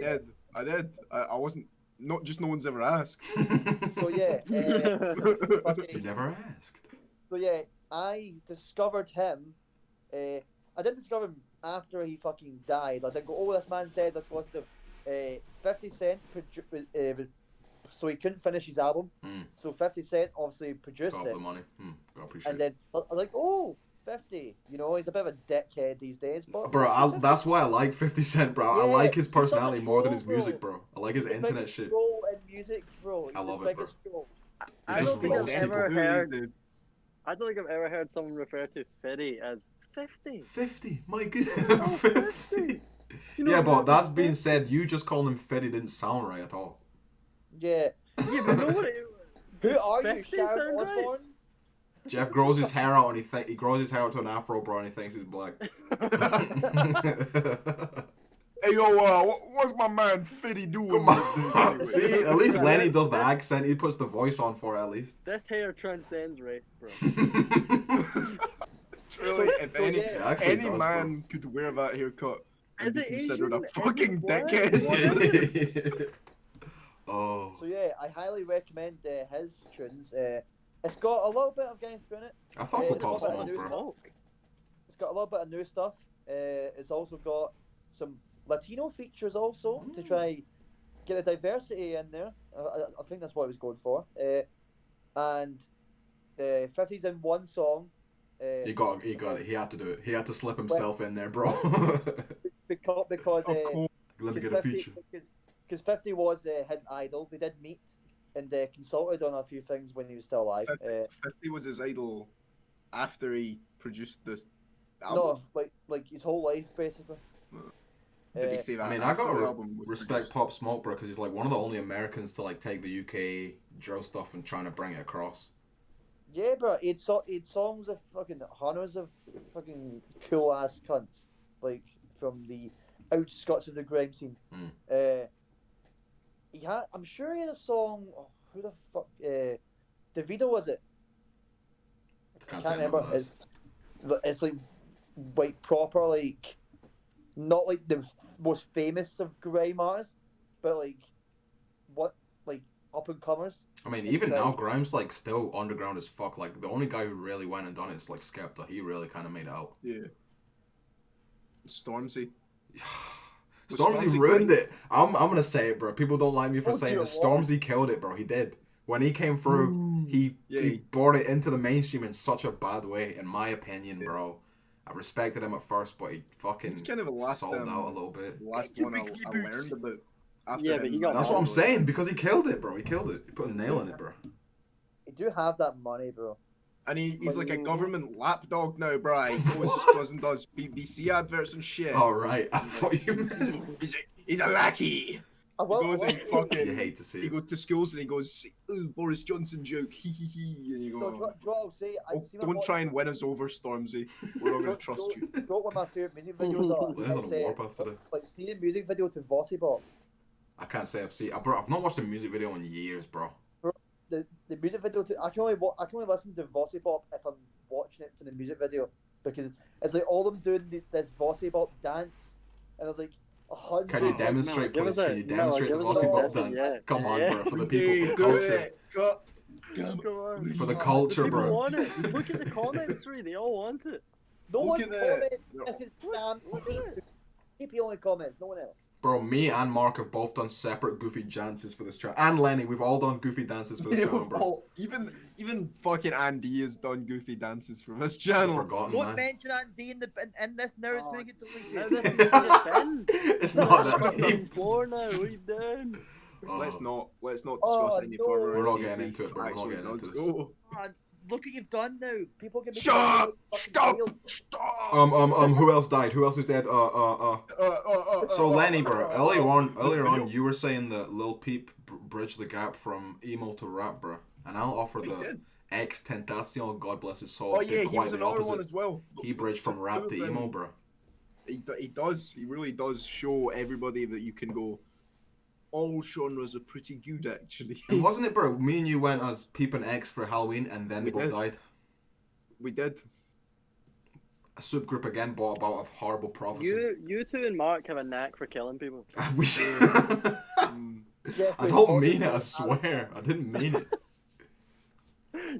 I did. I wasn't. Not just no one's ever asked. So yeah, You fucking- never asked. so yeah, I discovered him. I didn't discover him after he fucking died. I didn't go, oh, this man's dead. Let's listen to him. 50 Cent, so he couldn't finish his album. So 50 Cent obviously produced Got it. the money. Gotta appreciate And it. then I was like, oh, 50. You know, he's a bit of a dickhead these days. But Bro, that's why I like 50 Cent, bro. I Yeah, like his he's such a personality more than troll, his music, bro. I like his the internet biggest shit. troll in music, bro. I He's love the it, bro. biggest troll. I just don't think I've roast ever people. heard. I don't think I've ever heard someone refer to Fiddy as 50. 50, my good. Oh, 50. You know Yeah, what but that that's is? being said, you just calling him Fetty didn't sound right at all. Yeah. Yeah, but know what it Who are you, 50 Sharon sound right? Osbourne? Jeff grows his hair out and he grows his hair out to an afro, bro, and he thinks he's black. Hey yo, what's my man Fiddy doing? Come on. these days See, anyway? at least Lenny does the accent. He puts the voice on for it, at least. This hair transcends race, bro. Truly, if So, any, yeah. Actually any does, man could wear that haircut and Is be it considered Asian? a Is fucking it black? dickhead. Oh. So yeah, I highly recommend his tunes. It's got a little bit of gangster in it. I fuck with it's Pop got a Smoke, bit of bro. new stuff. It's got a little bit of new stuff. It's also got some Latino features also to try get a diversity in there. I think that's what I was going for. And 50's in one song. He got it. He had to do it. He had to slip himself in there, bro. because Of course. Let me get a feature. Because 50 was his idol. They did meet and consulted on a few things when he was still alive. 50 was his idol after he produced this album. No, like his whole life basically. Did he say that? I mean, I after gotta the album was respect produced? Pop Smoke, bro, because he's like one of the only Americans to like take the UK drill stuff and trying to bring it across. Yeah, bro. He'd songs of fucking hundreds of fucking cool ass cunts, like from the outskirts of the grime scene. He had, I'm sure he had a song. Oh, who the fuck? Davido was it? Can't I say can't I know remember. that. It's like proper like, not like the most famous of grime artists, but like up and comers. I mean, even now, Grime's like still underground as fuck. Like the only guy who really went and done it is like Skepta. He really kind of made it out. Yeah. Stormzy. Was Stormzy Stormzy ruined great? it. I'm gonna say it, bro. People don't like me for Oh, saying dear this. Lord. Stormzy killed it, bro. He did. When he came through, he brought it into the mainstream in such a bad way, in my opinion, bro. I respected him at first, but he fucking It's kind of the last sold out a little bit. The last one I learned about. After Yeah, but him. he got That's what I'm saying, because he killed it, bro. He killed it. He put a nail in it, bro. You do have that money, bro. And he's like a government lapdog now, bro. He goes and does BBC adverts and shit. All right, I thought you meant. He's a lackey. He goes and fucking. You hate to see He it. goes to schools and he goes, "Ooh, Boris Johnson joke, hee hee hee," and you No, go, do you know what I'll say? "Oh, don't try and win us over, Stormzy. We're not gonna trust you." Do you know what my favourite music videos are? Liz on a warpath today. Like, see the music video to Vossy Bop. I can't say I've seen. Bro, I've not watched a music video in years, bro. The music video to I can only listen to Vossy Bop if I'm watching it for the music video, because it's like all of them doing this Vossy Bop dance, and it's like 100. Can you demonstrate, Give please? us Can you a- demonstrate the give us a Vossy Bop session, dance? yeah. Come on, Yeah. bro, for the people, for the culture. Come on. For the culture, People bro. want it. Look at the comments, three. They all want it. No Look one at that. comments. This is damn. Look at it. KP only comments. No one else. Bro, me and Mark have both done separate goofy dances for this channel. And Lenny, we've all done goofy dances for this channel, bro. Even fucking Andy has done goofy dances for this I've channel. forgotten, Don't man. mention Andy in this now. It's Oh, going to get Now deleted. this is getting banned. It's not that Fucking deep. floor now. What you doing? Let's not discuss Oh, any no. further. We're not until getting he into it, bro. We're not actually getting does into this. go. Oh, look what you've done now. People can be Shut up! fucking Stop! wild. Stop! Who else died? Who else is dead? So Lenny, bro, earlier on, you were saying that Lil Peep bridged the gap from emo to rap, bro. And I'll offer He the did. X Tentacion, God bless his soul, Oh did yeah, he quite was the another opposite. one as well. He bridged from rap to emo, bro. He does. He really does show everybody that you can go. All genres are pretty good, actually. And wasn't it, bro? Me and you went as Peep and X for Halloween, and then they We both did. died. We did. A Soop Groop again brought about a horrible prophecy. You two and Mark have a knack for killing people. We Mm. I don't mean it, I swear. I didn't mean it.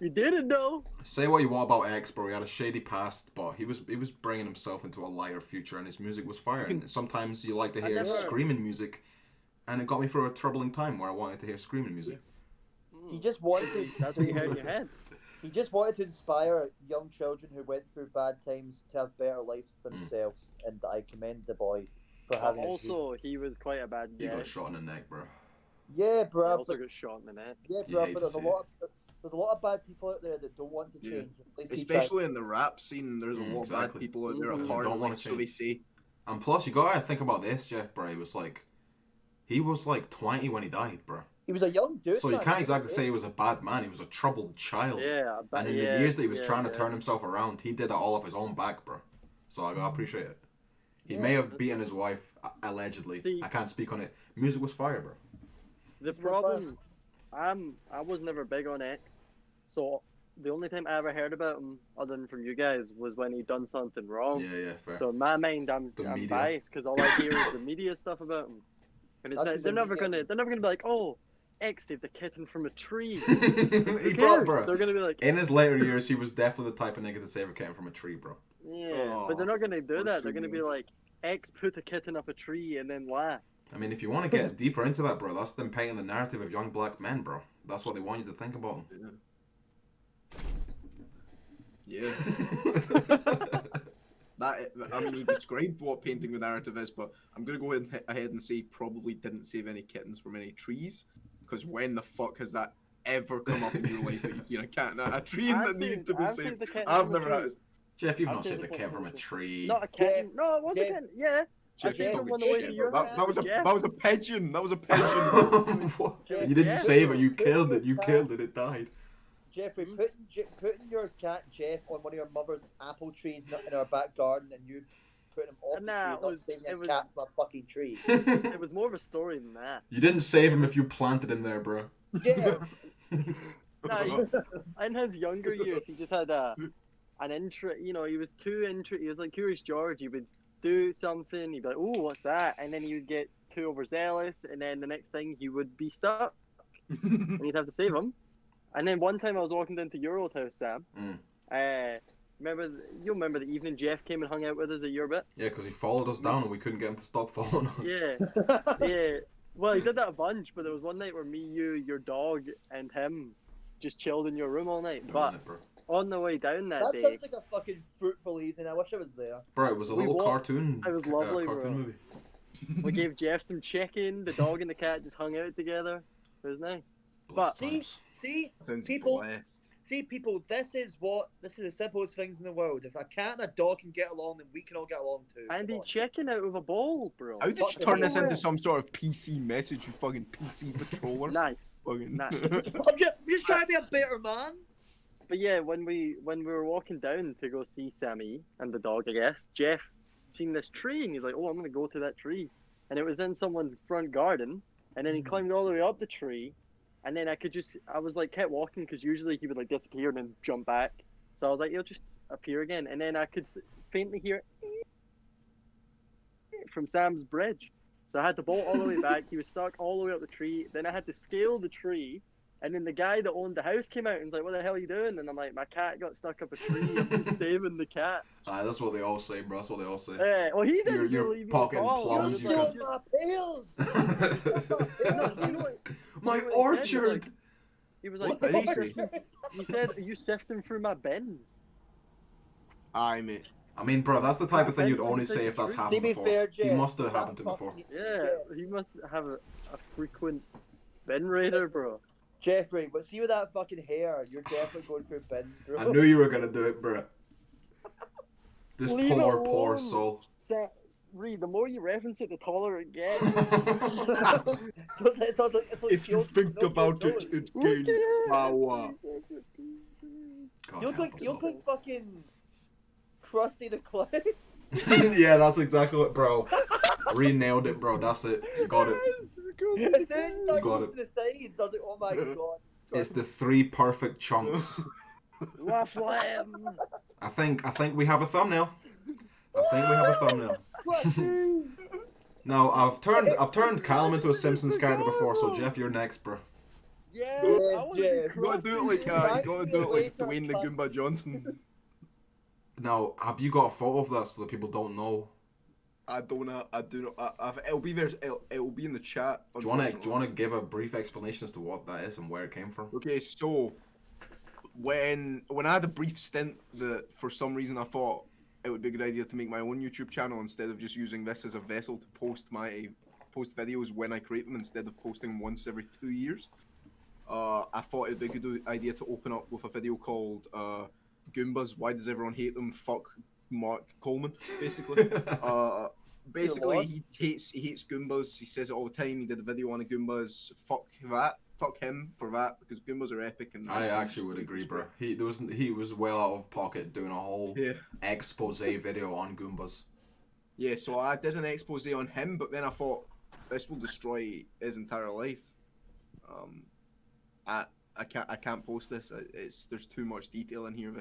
You did it though. Say what you want about X, bro. He had a shady past, but he was bringing himself into a lighter future, and his music was fire. And sometimes you like to hear never- screaming music, and it got me through a troubling time where I wanted to hear screaming music. He just wanted to. That's what you had in your head. He just wanted to inspire young children who went through bad times to have better lives themselves, and I commend the boy for having. a Also, he was quite a bad He guy. got shot in the neck, bro. yeah, He bro. also got shot in the neck. Yeah, You bro. hate But to there's a see lot. There's a lot of bad people out there that don't want to Yeah. change. At least he tried. Especially in the rap scene, there's a lot of Exactly. bad people out there Mhm. apparently, Don't wanna so they say. And plus, you gotta think about this, Jeff, bro. He was like 20 when he died, bro. He was a young dude. So you man. can't exactly say he was a bad man. He was a troubled child. Yeah, but And in yeah, the years that he was yeah, trying to yeah. turn himself around, he did it all off his own back, bro. So I gotta appreciate it. He Yeah. may have beaten his wife, allegedly. See- I can't speak on it. Music was fire, bro. The problem, I was never big on X, so the only time I ever heard about him, other than from you guys, was when he done something wrong. Yeah, fair. So in my mind, I'm media. biased because all I hear is the media stuff about him, and it's That's not, 'cause they're the never media- gonna be like, oh, X saved a kitten from a tree. he Who brought, cares? bro. They're gonna be like, In his later years, he was definitely the type of nigga to save a kitten from a tree, bro. yeah, Oh, but they're not gonna do poor that. They're gonna be Junior. like, X put a kitten up a tree and then laugh. I mean, if you want to get deeper into that, bro, that's them painting the narrative of young black men, bro. That's what they want you to think about Yeah. them. That, I mean, he described what painting the narrative is, but I'm gonna go ahead and say probably didn't save any kittens from any trees, because when the fuck has that ever come up in your life that you've seen a cat, a tree I've that needed to be I've saved? the kitten I've from a never had. tree. Jeff, you've I'll not take saved the a cat kitten from a from a tree. Not a kitten. No, it was a Jeff- kitten. Yeah. I Jeff, saved you him told on the me way shit, to bro. your That house, was a Jeff. that was a pigeon. That was a pigeon. What? Jeff, You didn't Jeff, save it. You put killed your it. You cat- killed it. It died. Jeffrey, Hmm? putting your cat Jeff on one of your mother's apple trees in our back garden, and you putting him off Nah, the it tree, not was- saving it a was- cat from a fucking tree. It was more of a story than that. You didn't save him if you planted him there, bro. Yeah. No, in his younger years, he just had an interest. You know, he was He was like Curious George. He would do something. He'd be like, "Oh, what's that?" And then he would get too overzealous, and then the next thing he would be stuck, and you'd have to save him. And then one time I was walking down to your old house, Sam. You'll remember the evening Jeff came and hung out with us at your bit. Yeah, because he followed us down and we couldn't get him to stop following us. Yeah, yeah. Well, he did that a bunch, but there was one night where me, you, your dog, and him just chilled in your room all night. But Bro. on the way down that That day, sounds like a fucking fruitful evening. I wish I was there. Bro, it was a We little walked- cartoon. it was lovely, cartoon bro. movie. we gave Jeff some chicken. The dog and the cat just hung out together. It was nice. Blessed But- times. See, Sounds People- blessed. See, people, this is the simplest things in the world. If a cat and a dog can get along, then we can all get along too. And Come be on. checking out with a ball, bro. How did you turn this into some sort of PC message, you fucking PC patroller? Nice. Fucking... Nice. I'm just trying to be a better man. But yeah, when we were walking down to go see Samii and the dog, I guess, Jeff seen this tree and he's like, "Oh, I'm gonna go to that tree," and it was in someone's front garden, and then he climbed all the way up the tree, and then I was like, kept walking because usually he would like disappear and then jump back, so I was like, he'll just appear again, and then I could faintly hear from Sam's bridge, so I had to bolt all the way back. He was stuck all the way up the tree. Then I had to scale the tree. And then the guy that owned the house came out and was like, "What the hell are you doing?" And I'm like, "My cat got stuck up a tree. I'm just saving the cat." That's what they all say, bro. That's what they all say. Well, he didn't Your believe me pocket at all. plums, He you was can- like, my pills. you know what- My you know what he said? orchard! He was like, What "Are did you he say? he said, "Are you sifting through my bins?" Aye, mate. I mean, bro, that's the type of thing you'd That only sounds say like if that's true. happened To be before. fair, He Jeff, must have that happened to him before. fucking- Yeah, he must have a frequent bin raider, bro. Jeffrey, but see with that fucking hair, you're definitely going through bins, bro. I knew you were gonna do it, bro. This Leave it poor alone. soul. Reed, the more you reference it, the taller it gets. so it's like If you think about it, it gains power. God You look help us like fucking Krusty the Clown. all. Yeah, that's exactly what, bro. Re-nailed it, bro. That's it. You got it. As soon as it started Got going it. to the sides, I was like, oh my god. It's the 3 perfect chunks. Laugh lamb. I think we have a thumbnail. I think we have a thumbnail. Now I've turned Calum into a Simpsons character before, so Jeff, you're next, bro. Yeah, Yes, I wanna be Jeff. You gotta do it like Krusty. you gotta do it like Dwayne the Goomba Johnson. Now, have you got a photo of that so that people don't know? I do not. It'll be there. It'll be in the chat. Do you wanna give a brief explanation as to what that is and where it came from? Okay, so when I had a brief stint that for some reason I thought it would be a good idea to make my own YouTube channel instead of just using this as a vessel to post videos when I create them instead of posting once every 2 years. I thought it'd be a good idea to open up with a video called Goombas. Why does everyone hate them? Fuck Mark Coleman, basically. Basically, he hates Goombas. He says it all the time. He did a video on the Goombas. Fuck that. Fuck him for that because Goombas are epic. And I actually would agree, bro. He was well out of pocket doing a whole expose video on Goombas. Yeah, so I did an expose on him, but then I thought this will destroy his entire life. I can't post this. There's too much detail in here.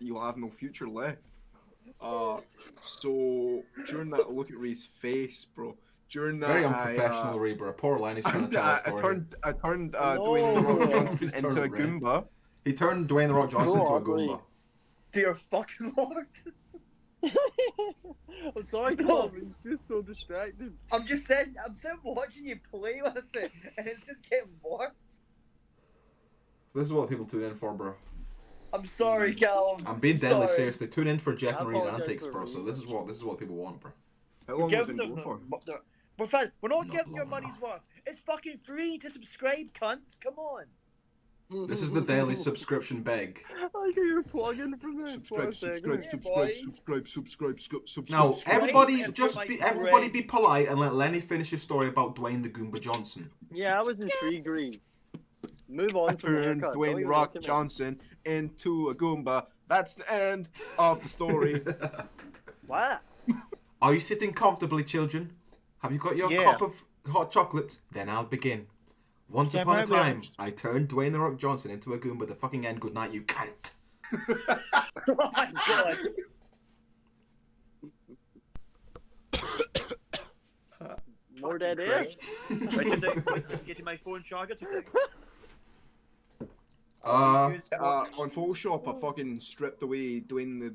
You'll have no future left. So during that, look at Ray's face, bro. During that, Very unprofessional, Ray, bro. Poor Lenny's trying to tell a story. I turned Dwayne The Rock Johnson He's into a turned red. Goomba. He turned Dwayne The Rock Johnson into a Bro, Goomba. Dear fucking lord. I'm sorry, Calum. He's just so distracted. I'm sitting watching you play with it, and it's just getting worse. This is what people tune in for, bro. I'm sorry, Calum. I'm being deadly sorry. serious. They tune in for Jeff I and Ree's apologize antics, for bro. Reese. So this is what people want, bro. How long We're have we giving been going for? We're not Not giving your long money's enough. worth. It's fucking free to subscribe, cunts. Come on. This is the daily subscription beg. I like how you're plugging for this. Subscribe. Now, Subscribe everybody, and just put be my everybody friend. be polite and let Lenny finish his story about Dwayne the Goomba Johnson. Yeah, I was intrigued, Reed. Move I on from the turned haircut. Don't Dwayne even Rock look at me. Johnson into a Goomba. That's the end of the story. What? Are you sitting comfortably, children? Have you got your Yeah. cup of hot chocolate? Then I'll begin. Once Yeah, upon a right, right. time, I turned Dwayne The Rock Johnson into a Goomba. The fucking end. Good night, you cunt. Oh my god. More dead air? Wait a second. Getting my phone charger. 2 seconds. Uh, On Photoshop, I fucking stripped away Dwayne the.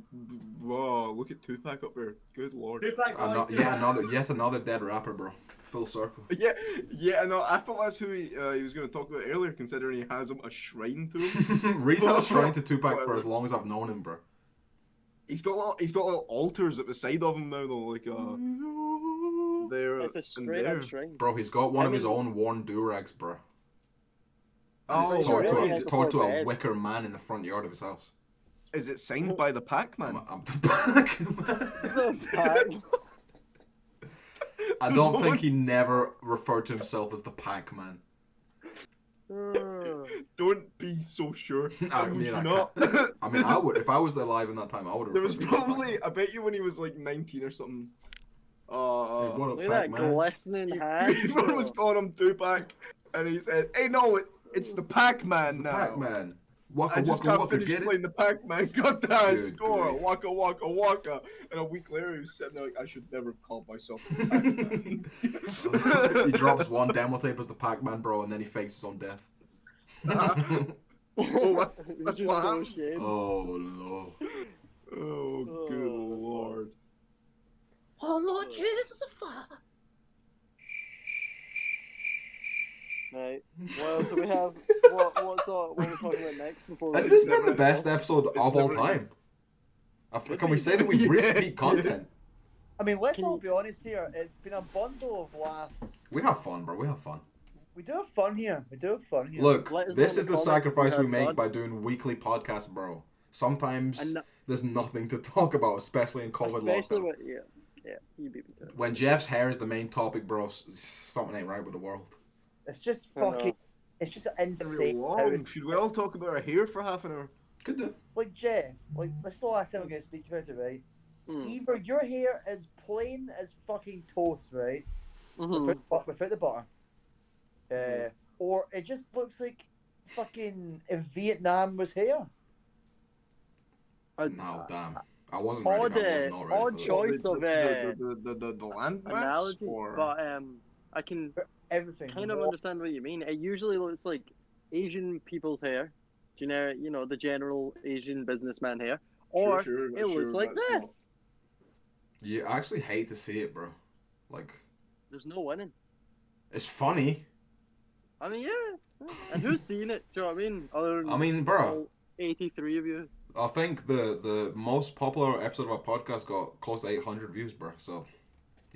Whoa, look at Tupac up there. Good lord. yet another dead rapper, bro. Full circle. Yeah, no, I thought that's who he was going to talk about earlier, considering he has a shrine to him. Reese had a shrine to Tupac for as long as I've known him, bro. He's got little altars at the side of him now, though, like there It's a and straight there. up string. Bro, he's got one of his I mean- own worn do-rags, bro. Oh, He's talked really? he's talked to a wicker man in the front yard of his house. Is it signed by the Pac-Man? I'm the Pac-Man. The Pac. I don't think he never referred to himself as the Pac-Man. Don't be so sure. I Would mean, you I not? can't. I mean, I would if I was alive in that time. I would have. There was probably, I bet you when he was like 19 or something. What Look up, at that Pac-Man? glistening hand. Everyone was calling him Tupac, and he said, "Hey, no, it's the Pac-Man It's the now." Pac-Man. Waka I just waka can't waka, finish get it? playing the Pac-Man. Got that Good score. grief. Waka waka waka. And a week later, he was sitting there like, I should never have called myself the Pac-Man. He drops one demo tape as the Pac-Man, bro, and then he fakes his own death. Oh, that's Just what so happened. shame. Oh no. Oh, good lord. Oh Lord Jesus, Right. Well, do we have what we're talking about next before? Has we this get been the rid best of episode It's of all never- time? Can we say that we've reached peak content? I mean, let's Can all you- be honest here. It's been a bundle of laughs. We have fun, bro. We have fun. We do have fun here. We do have fun here. Look, Let us know this in is the the comments sacrifice if we you make had by fun. doing weekly podcasts, bro. Sometimes And there's nothing to talk about, especially in COVID especially lockdown. with yeah, you beat me to it. When Jeff's hair is the main topic, bro, something ain't right with the world. It's just I know. fucking. It's just Real insane. How, long. Should we all talk about our hair for half an hour? Could do. like Jeff, like this is the last time I'm gonna speak about it, right? Mm. Either your hair is plain as fucking toast, right, Mhm. without the butter, or it just looks like fucking if Vietnam was here. No, damn. I wasn't ready. Odd, I was not ready odd for that. choice of The landmass? analogy, Or... but I can Everything. kind of understand what you mean. It usually looks like Asian people's hair, generic, the general Asian businessman hair, or Sure, it looks like that's not- this. Yeah, I actually hate to see it, bro. Like, There's no winning. it's funny. I mean, yeah. And who's seen it? Do you know what I mean? Other than I mean, bro, all 83 of you. I think the most popular episode of our podcast got close to 800 views, bro. So,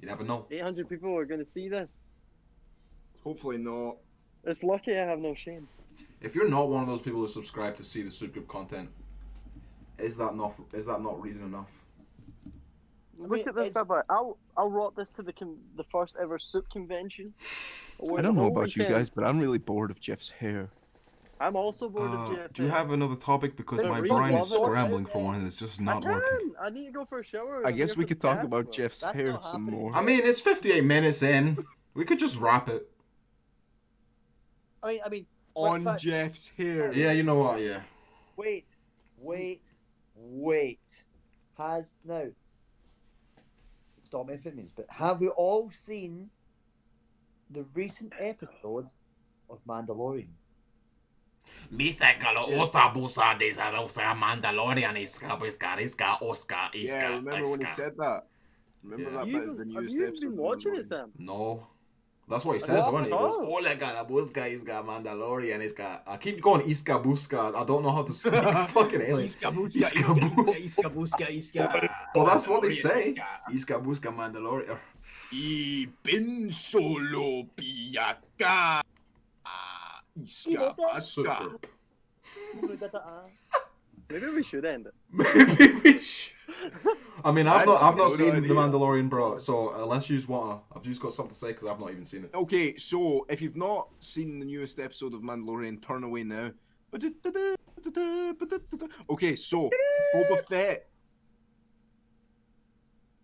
you never know. 800 people are going to see this. Hopefully not. It's lucky I have no shame. If you're not one of those people who subscribe to see the Soop Groop content, is that not reason enough? Look at this, Baba. I'll rock this to the first ever soup convention. I don't know about you guys, but I'm really bored of Jeff's hair. I'm also bored of Jeff. Do you have another topic? Because There's my real brain is love it. scrambling for one and it's just not I can. working. I need to go for a shower. I I'm guess here we for could the talk cast, about bro. Jeff's That's hair not some happening. more. I mean, it's 58 minutes in. We could just wrap it. I mean, On but- Jeff's hair. Yeah, you know what? Yeah. Wait. Has now. Stop me if it means, but have we all seen the recent episode of Mandalorian? Yeah, remember when he said that? Remember Yeah. that bit of the Have newest you episode? been of watching Mandalorian? it, Sam? No. That's what he says, What? when he goes, Oh. Ole Galabuska, Iska Mandalorian, Iska. I keep going Iska Buska. I don't know how to speak fucking alien. Iska Well, that's what they say. Iska Buska Mandalorian. Y ben solo piaka. Iska Soop Buska. Groop. Maybe we should end it. Maybe we should. I mean, I've not That's a seen good The idea. Mandalorian, bro. So unless you wanna, I've just got something to say because I've not even seen it. Okay, so if you've not seen the newest episode of Mandalorian, turn away now. Okay, so Boba Fett.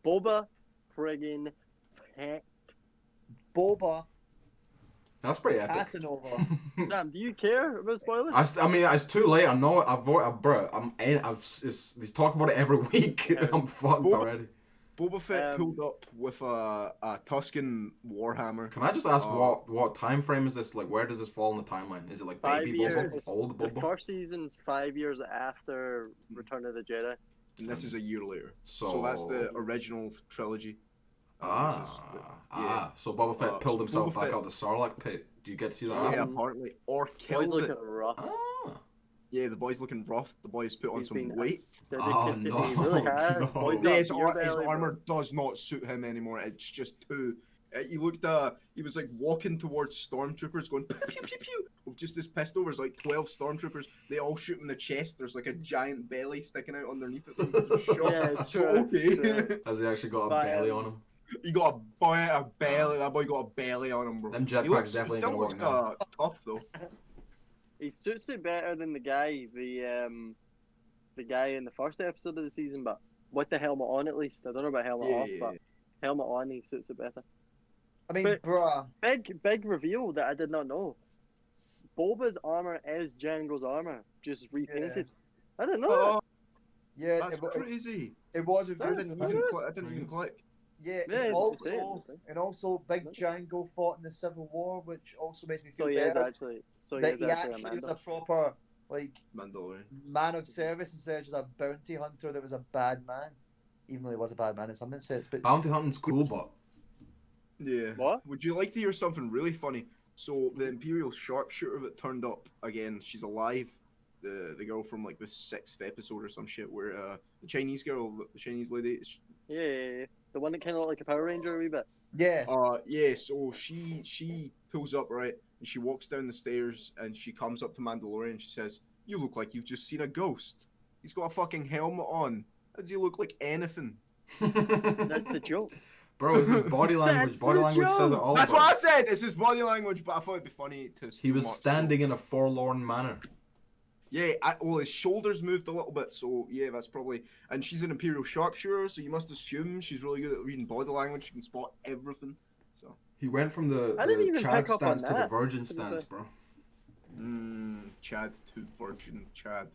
Boba friggin' Fett. Boba That's pretty epic. Casanova. Sam, do you care about spoilers? I mean, it's too late. I know it. He's talking about it every week. I'm fucked Boba- already. Boba Fett pulled up with a Tuscan Warhammer. Can I just ask Oh. what time frame is this? Like, where does this fall in the timeline? Is it like 5 baby years. Boba, old The Boba? first season's 5 years after Return of the Jedi. And this is a year later. So, So that's the original trilogy. So Boba Fett pulled so himself Boba back Fett- out the Sarlacc pit. Do you get to see that? Yeah, happen? apparently. Or Boy's killed looking it. rough. Ah. Yeah, the boy's looking rough. The boy's put on He's some been weight. acidic. Oh, He really no, has. no. Boy's got Yeah, a his, beer his belly, bro. armor does not suit him anymore. It's just too He looked. He was like walking towards stormtroopers, going pew pew pew pew, with just this pistol. There's like 12 stormtroopers. They all shoot him in the chest. There's like a giant belly sticking out underneath it. Yeah, it's true. Okay. Has he actually got a But, belly on him? He got a belly. That boy got a belly on him, bro. Them He jetpacks definitely still ain't gonna looks work now. tough though. He suits it better than the guy in the first episode of the season, but with the helmet on at least. I don't know about helmet off, but helmet on, he suits it better. I mean, But- bruh. Big reveal that I did not know. Boba's armor is Django's armor, just repainted. I didn't know that. Oh, Yeah, that's crazy. it was I revealed. didn't even click. Yeah, Yeah, and also Big Django fought in the Civil War, which also makes me So feel he is better actually. So he that is he actually a actually was a Mando. proper like Mandalorian. man of service instead of just a bounty hunter that was a bad man. Even though he was a bad man in some sense, but Bounty hunting's cool, but Yeah. What? Would you like to hear something really funny? So the Imperial sharpshooter that turned up again, she's alive. The girl from like the 6th episode or some shit, where the Chinese girl, the Chinese lady. Yeah. The one that kind of looked like a Power Ranger a wee bit. yeah, Yeah. So she pulls up, right, and she walks down the stairs and she comes up to Mandalorian. And she says, "You look like you've just seen a ghost. He's got a fucking helmet on. How does he look like anything?" That's the joke. bro, it's his body language. That's Body the language says it joke. all. That's bro. what I said. It's his body language, but I thought it'd be funny to. He was steal much, standing in a forlorn manner. Yeah, well, his shoulders moved a little bit, so yeah, that's probably. And she's an Imperial sharpshooter, so you must assume she's really good at reading body language. She can spot everything. So. He went from the I didn't even Chad pick up on stance to the that, Virgin to be stance, fair. bro. Chad to Virgin Chad.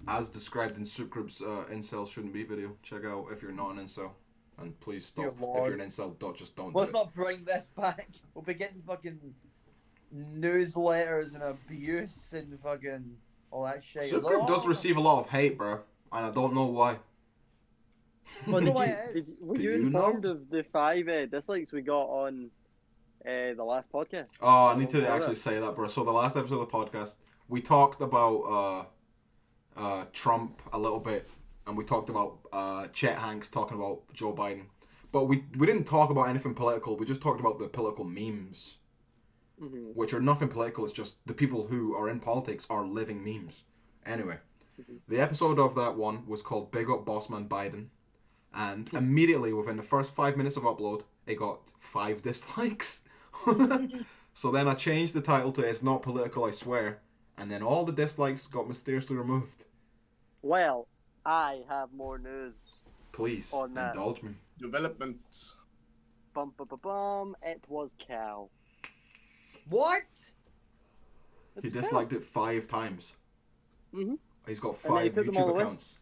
As described in Soop Group's Incel Shouldn't Be video. Check out if you're not an incel. And please stop. Dear If Lord. you're an incel, just don't let's do it. not bring this back. We'll be getting fucking newsletters and abuse and fucking all that shit. Soop It's Group like, does oh, receive a lot of hate, bro. And I don't know why. Well, know why it is. were Do you you know? informed of the 5 dislikes we got on the last podcast? Oh, I need to Well, actually say that, bro. So the last episode of the podcast, we talked about Trump a little bit, and we talked about Chet Hanks talking about Joe Biden, but we didn't talk about anything political. We just talked about the political memes, Mm-hmm. which are nothing political. It's just the people who are in politics are living memes. Anyway, the episode of that one was called Big Up Bossman Biden, and immediately within the first 5 minutes of upload, it got 5 dislikes. So then I changed the title to It's Not Political, I Swear, and then all the dislikes got mysteriously removed. Well, I have more news. Please, On that. indulge me. Development. Bum, bum, bum, bum. It was Cal. what? It He was Cal. disliked it 5 times. Mhm. He's got And then he 5 put them all YouTube away. accounts.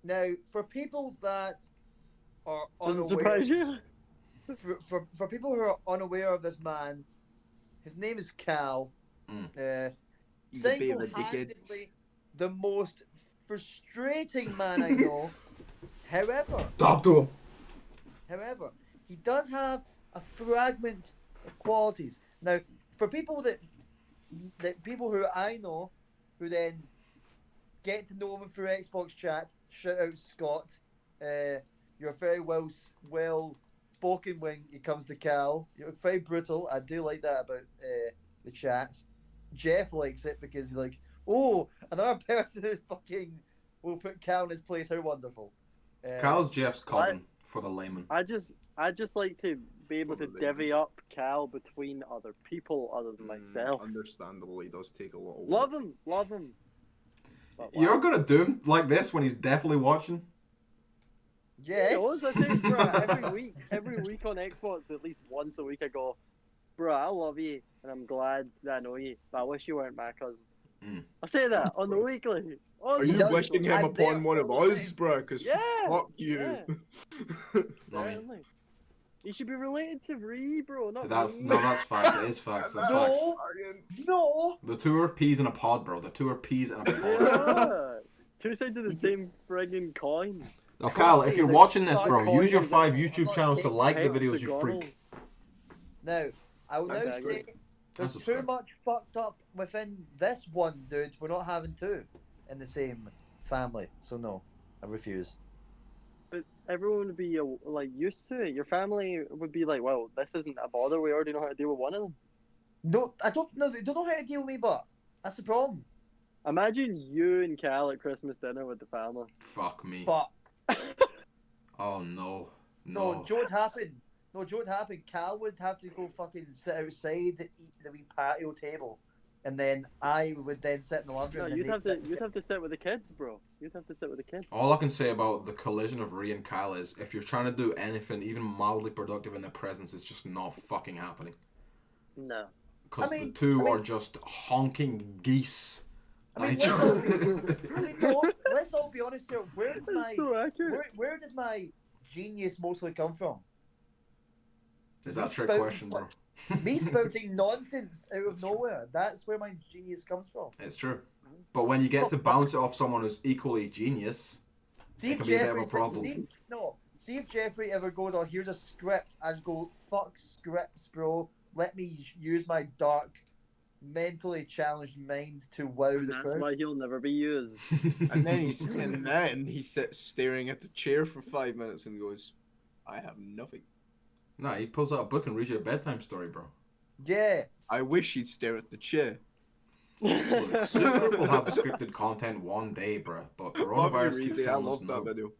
Now, for people that are Doesn't unaware, surprise you? for people who are unaware of this man, his name is Cal. He's a bit of a dickhead. Single-handedly the most frustrating man I know. Talk to him. However, he does have a fragment of qualities. Now, for people that people who I know, who then get to know him through Xbox chat, shout out Scott. You're very well spoken when it comes to Cal. You're very brutal. I do like that about the chats. Jeff likes it because he's like, oh, another person who fucking will put Cal in his place. How wonderful. Cal's Jeff's cousin, for the layman. I just like to be able to divvy up Cal between other people other than myself. Understandable, he does take a lot of Love him. But wow. You're gonna do him like this when he's definitely watching? Yes. He knows, I think, bro, every week on Xbox, at least once a week, I go, bro, I love you, and I'm glad that I know you, but I wish you weren't my cousin. I say that on the weekly. Are you does- wishing him I'm upon there one of all the us, time. bro? Because Yeah. fuck you. Yeah. I mean, Certainly. You should be related to Ree, bro, not that's me. no, that's facts. It is facts. That's facts. No. No. The two are peas in a pod, bro. The two are peas in a pod. Yeah. Two sides of the same friggin' coin. Now, Cal, if you're watching this, bro, use your 5 I'm YouTube not channels to taking like the Hate videos, you Gonal. freak. Now, I will now That's say great. there's too subscribe. much fucked up within this one, dude. We're not having two in the same family. So no, I refuse. But everyone would be like used to it. Your family would be like, "Well, this isn't a bother. We already know how to deal with one of them." No, I don't. No, they don't know how to deal with me, but that's the problem. Imagine you and Cal at Christmas dinner with the family. Fuck me. But Oh no. no, Joe would happen. No, Joe would happen. Cal would have to go fucking sit outside and eat the wee patio table, and then I would then sit in the living No, room. you'd have to sit with the kids, bro. You'd have to sit with the kids. All I can say about the collision of Ree and Kyle is if you're trying to do anything even mildly productive in their presence, it's just not fucking happening. No. Because the two are just honking geese. Let's all be honest here. Where does my genius mostly come from? Is that a trick question, bro? Me spouting nonsense out of nowhere. That's where my genius comes from. It's true. But when you get to bounce it off someone who's equally genius, it can be a bit of a problem. See if Jeffrey ever goes, "Oh, here's a script," I just go, "Fuck scripts, bro. Let me use my dark, mentally challenged mind to wow the crowd." That's why he'll never be used. And then he sits staring at the chair for 5 minutes and goes, "I have nothing." Nah, he pulls out a book and reads you a bedtime story, bro. Yeah. I wish he'd stare at the chair. Look, Soop Groop will have scripted content one day, bro. But coronavirus keeps I telling us love that no. video.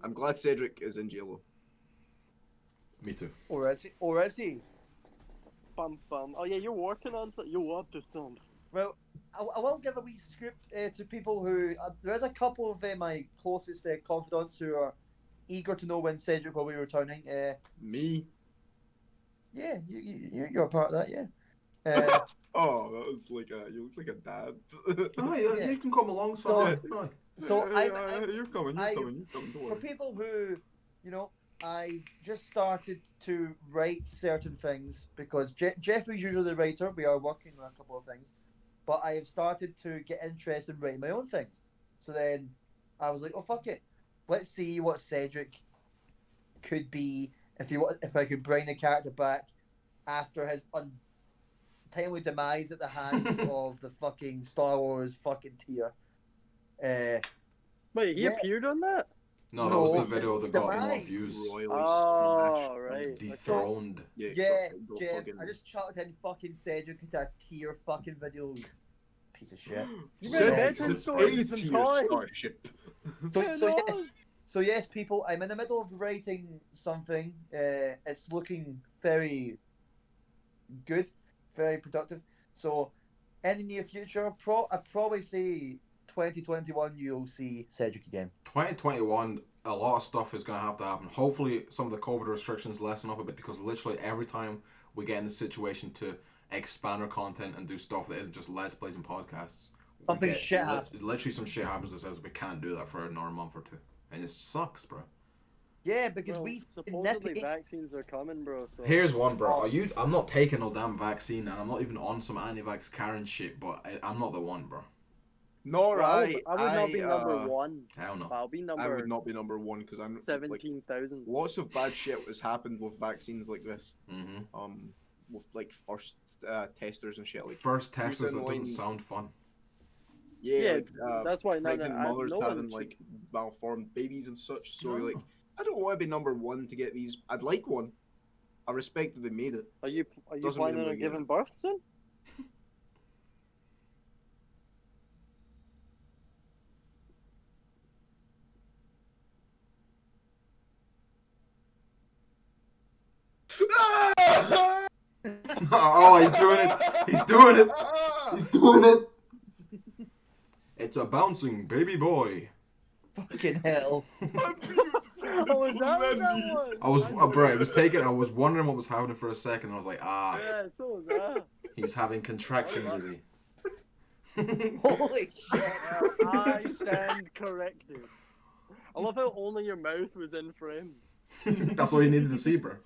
I'm glad Cedric is in jail. Me too. Or is he? Bum bum. Oh yeah, you're working on something. You're up to something. Well, I will give a wee script to people who... there's a couple of my closest confidants who are eager to know when Cedric will be returning. Me? Yeah, you're a part of that, yeah. Oh, that was like you look like a dad. Oh yeah, you can come alongside. So you're coming. Don't for worry. people who, I just started to write certain things because Jeffrey's usually the writer. We are working on a couple of things, but I have started to get interested in writing my own things. So then I was like, oh fuck it, let's see what Cedric could be if I could bring the character back after his untimely demise at the hands of the fucking Star Wars fucking tier. Wait, he appeared on that? No, that was the video that got more demise. views. Oh, right. Dethroned. Yeah, Jeff, I just chucked in fucking Cedric into a tier fucking video. Piece of shit. Cedric Yeah. is a tier starship. So yes, people, I'm in the middle of writing something. It's looking very good, very productive. So, in the near future, I'd probably say 2021, you'll see Cedric again. 2021, a lot of stuff is going to happen. Hopefully, some of the COVID restrictions lessen up a bit because literally every time we get in the situation to expand our content and do stuff that isn't just Let's Plays and podcasts, literally some shit happens that says we can't do that for another month or two. And it sucks, bro. Yeah, because supposedly vaccines are coming, bro. So. Here's one, bro. I'm not taking no damn vaccine, and I'm not even on some anti-vax Karen shit. But I'm not the one, bro. No, right. I would not be number one. Hell no. I'll be number. I would not be number one because I'm 17,000. Like, lots of bad shit has happened with vaccines like this. Mm-hmm. With like first testers and shit like. First testers, that doesn't sound fun. Yeah, that's why pregnant mothers having like malformed babies and such. So like, I don't want to be number one to get these. I'd like one. I respect that they made it. Are you planning on giving birth soon? Oh, he's doing it! He's doing it! He's doing it! It's a bouncing baby boy. Fucking hell. Oh, is that what that was? Bro, it was taken. I was wondering what was happening for a second. I was like, Yeah, so was that. He's having contractions, is he? Holy shit. I stand corrected. I love how only your mouth was in frame. That's all you needed to see, bro.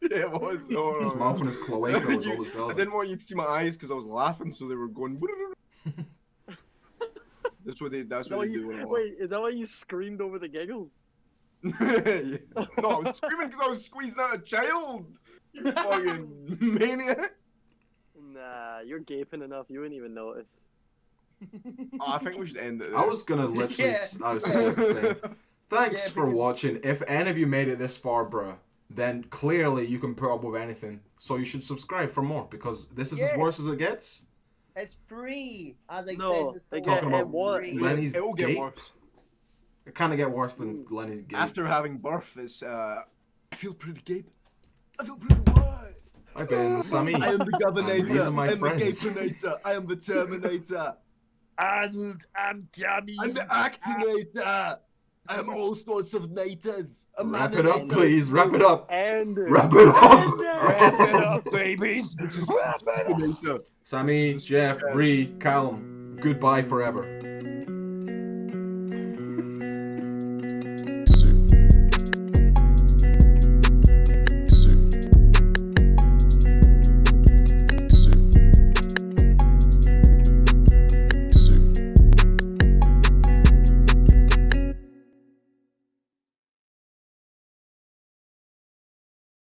Yeah, it was. No, his mouth and his cloaca was all that's relevant. I didn't want you to see my eyes because I was laughing, so they were going. That's what they do. Wait, is that why you screamed over the giggles? Yeah. No, I was screaming because I was squeezing out a child. You fucking maniac. Nah, you're gaping enough. You wouldn't even notice. Oh, I think we should end it there. I was gonna literally. I was supposed to say. Thanks Yeah, for because- watching. If any of you made it this far, bruh, then clearly you can put up with anything. So you should subscribe for more because this is as Yes. worse as it gets. It's free, as I No, said they before. Talking get about what? Free. Lenny's It will get gape. worse. It kind of get worse than Lenny's gape. After having birth, is I feel pretty gape. I feel pretty wide. I've been with Samii. I am the And Governator. these are my I am friends. the Gatornator. I am the Terminator. And I'm Jamie. I'm the Actinator. I am all sorts of nators. A Wrap it up, maninator. please. Wrap it up. And Wrap it up. Wrap it up, babies. This is Actinator. Samii, Jeff, Ree, Calum. Goodbye forever.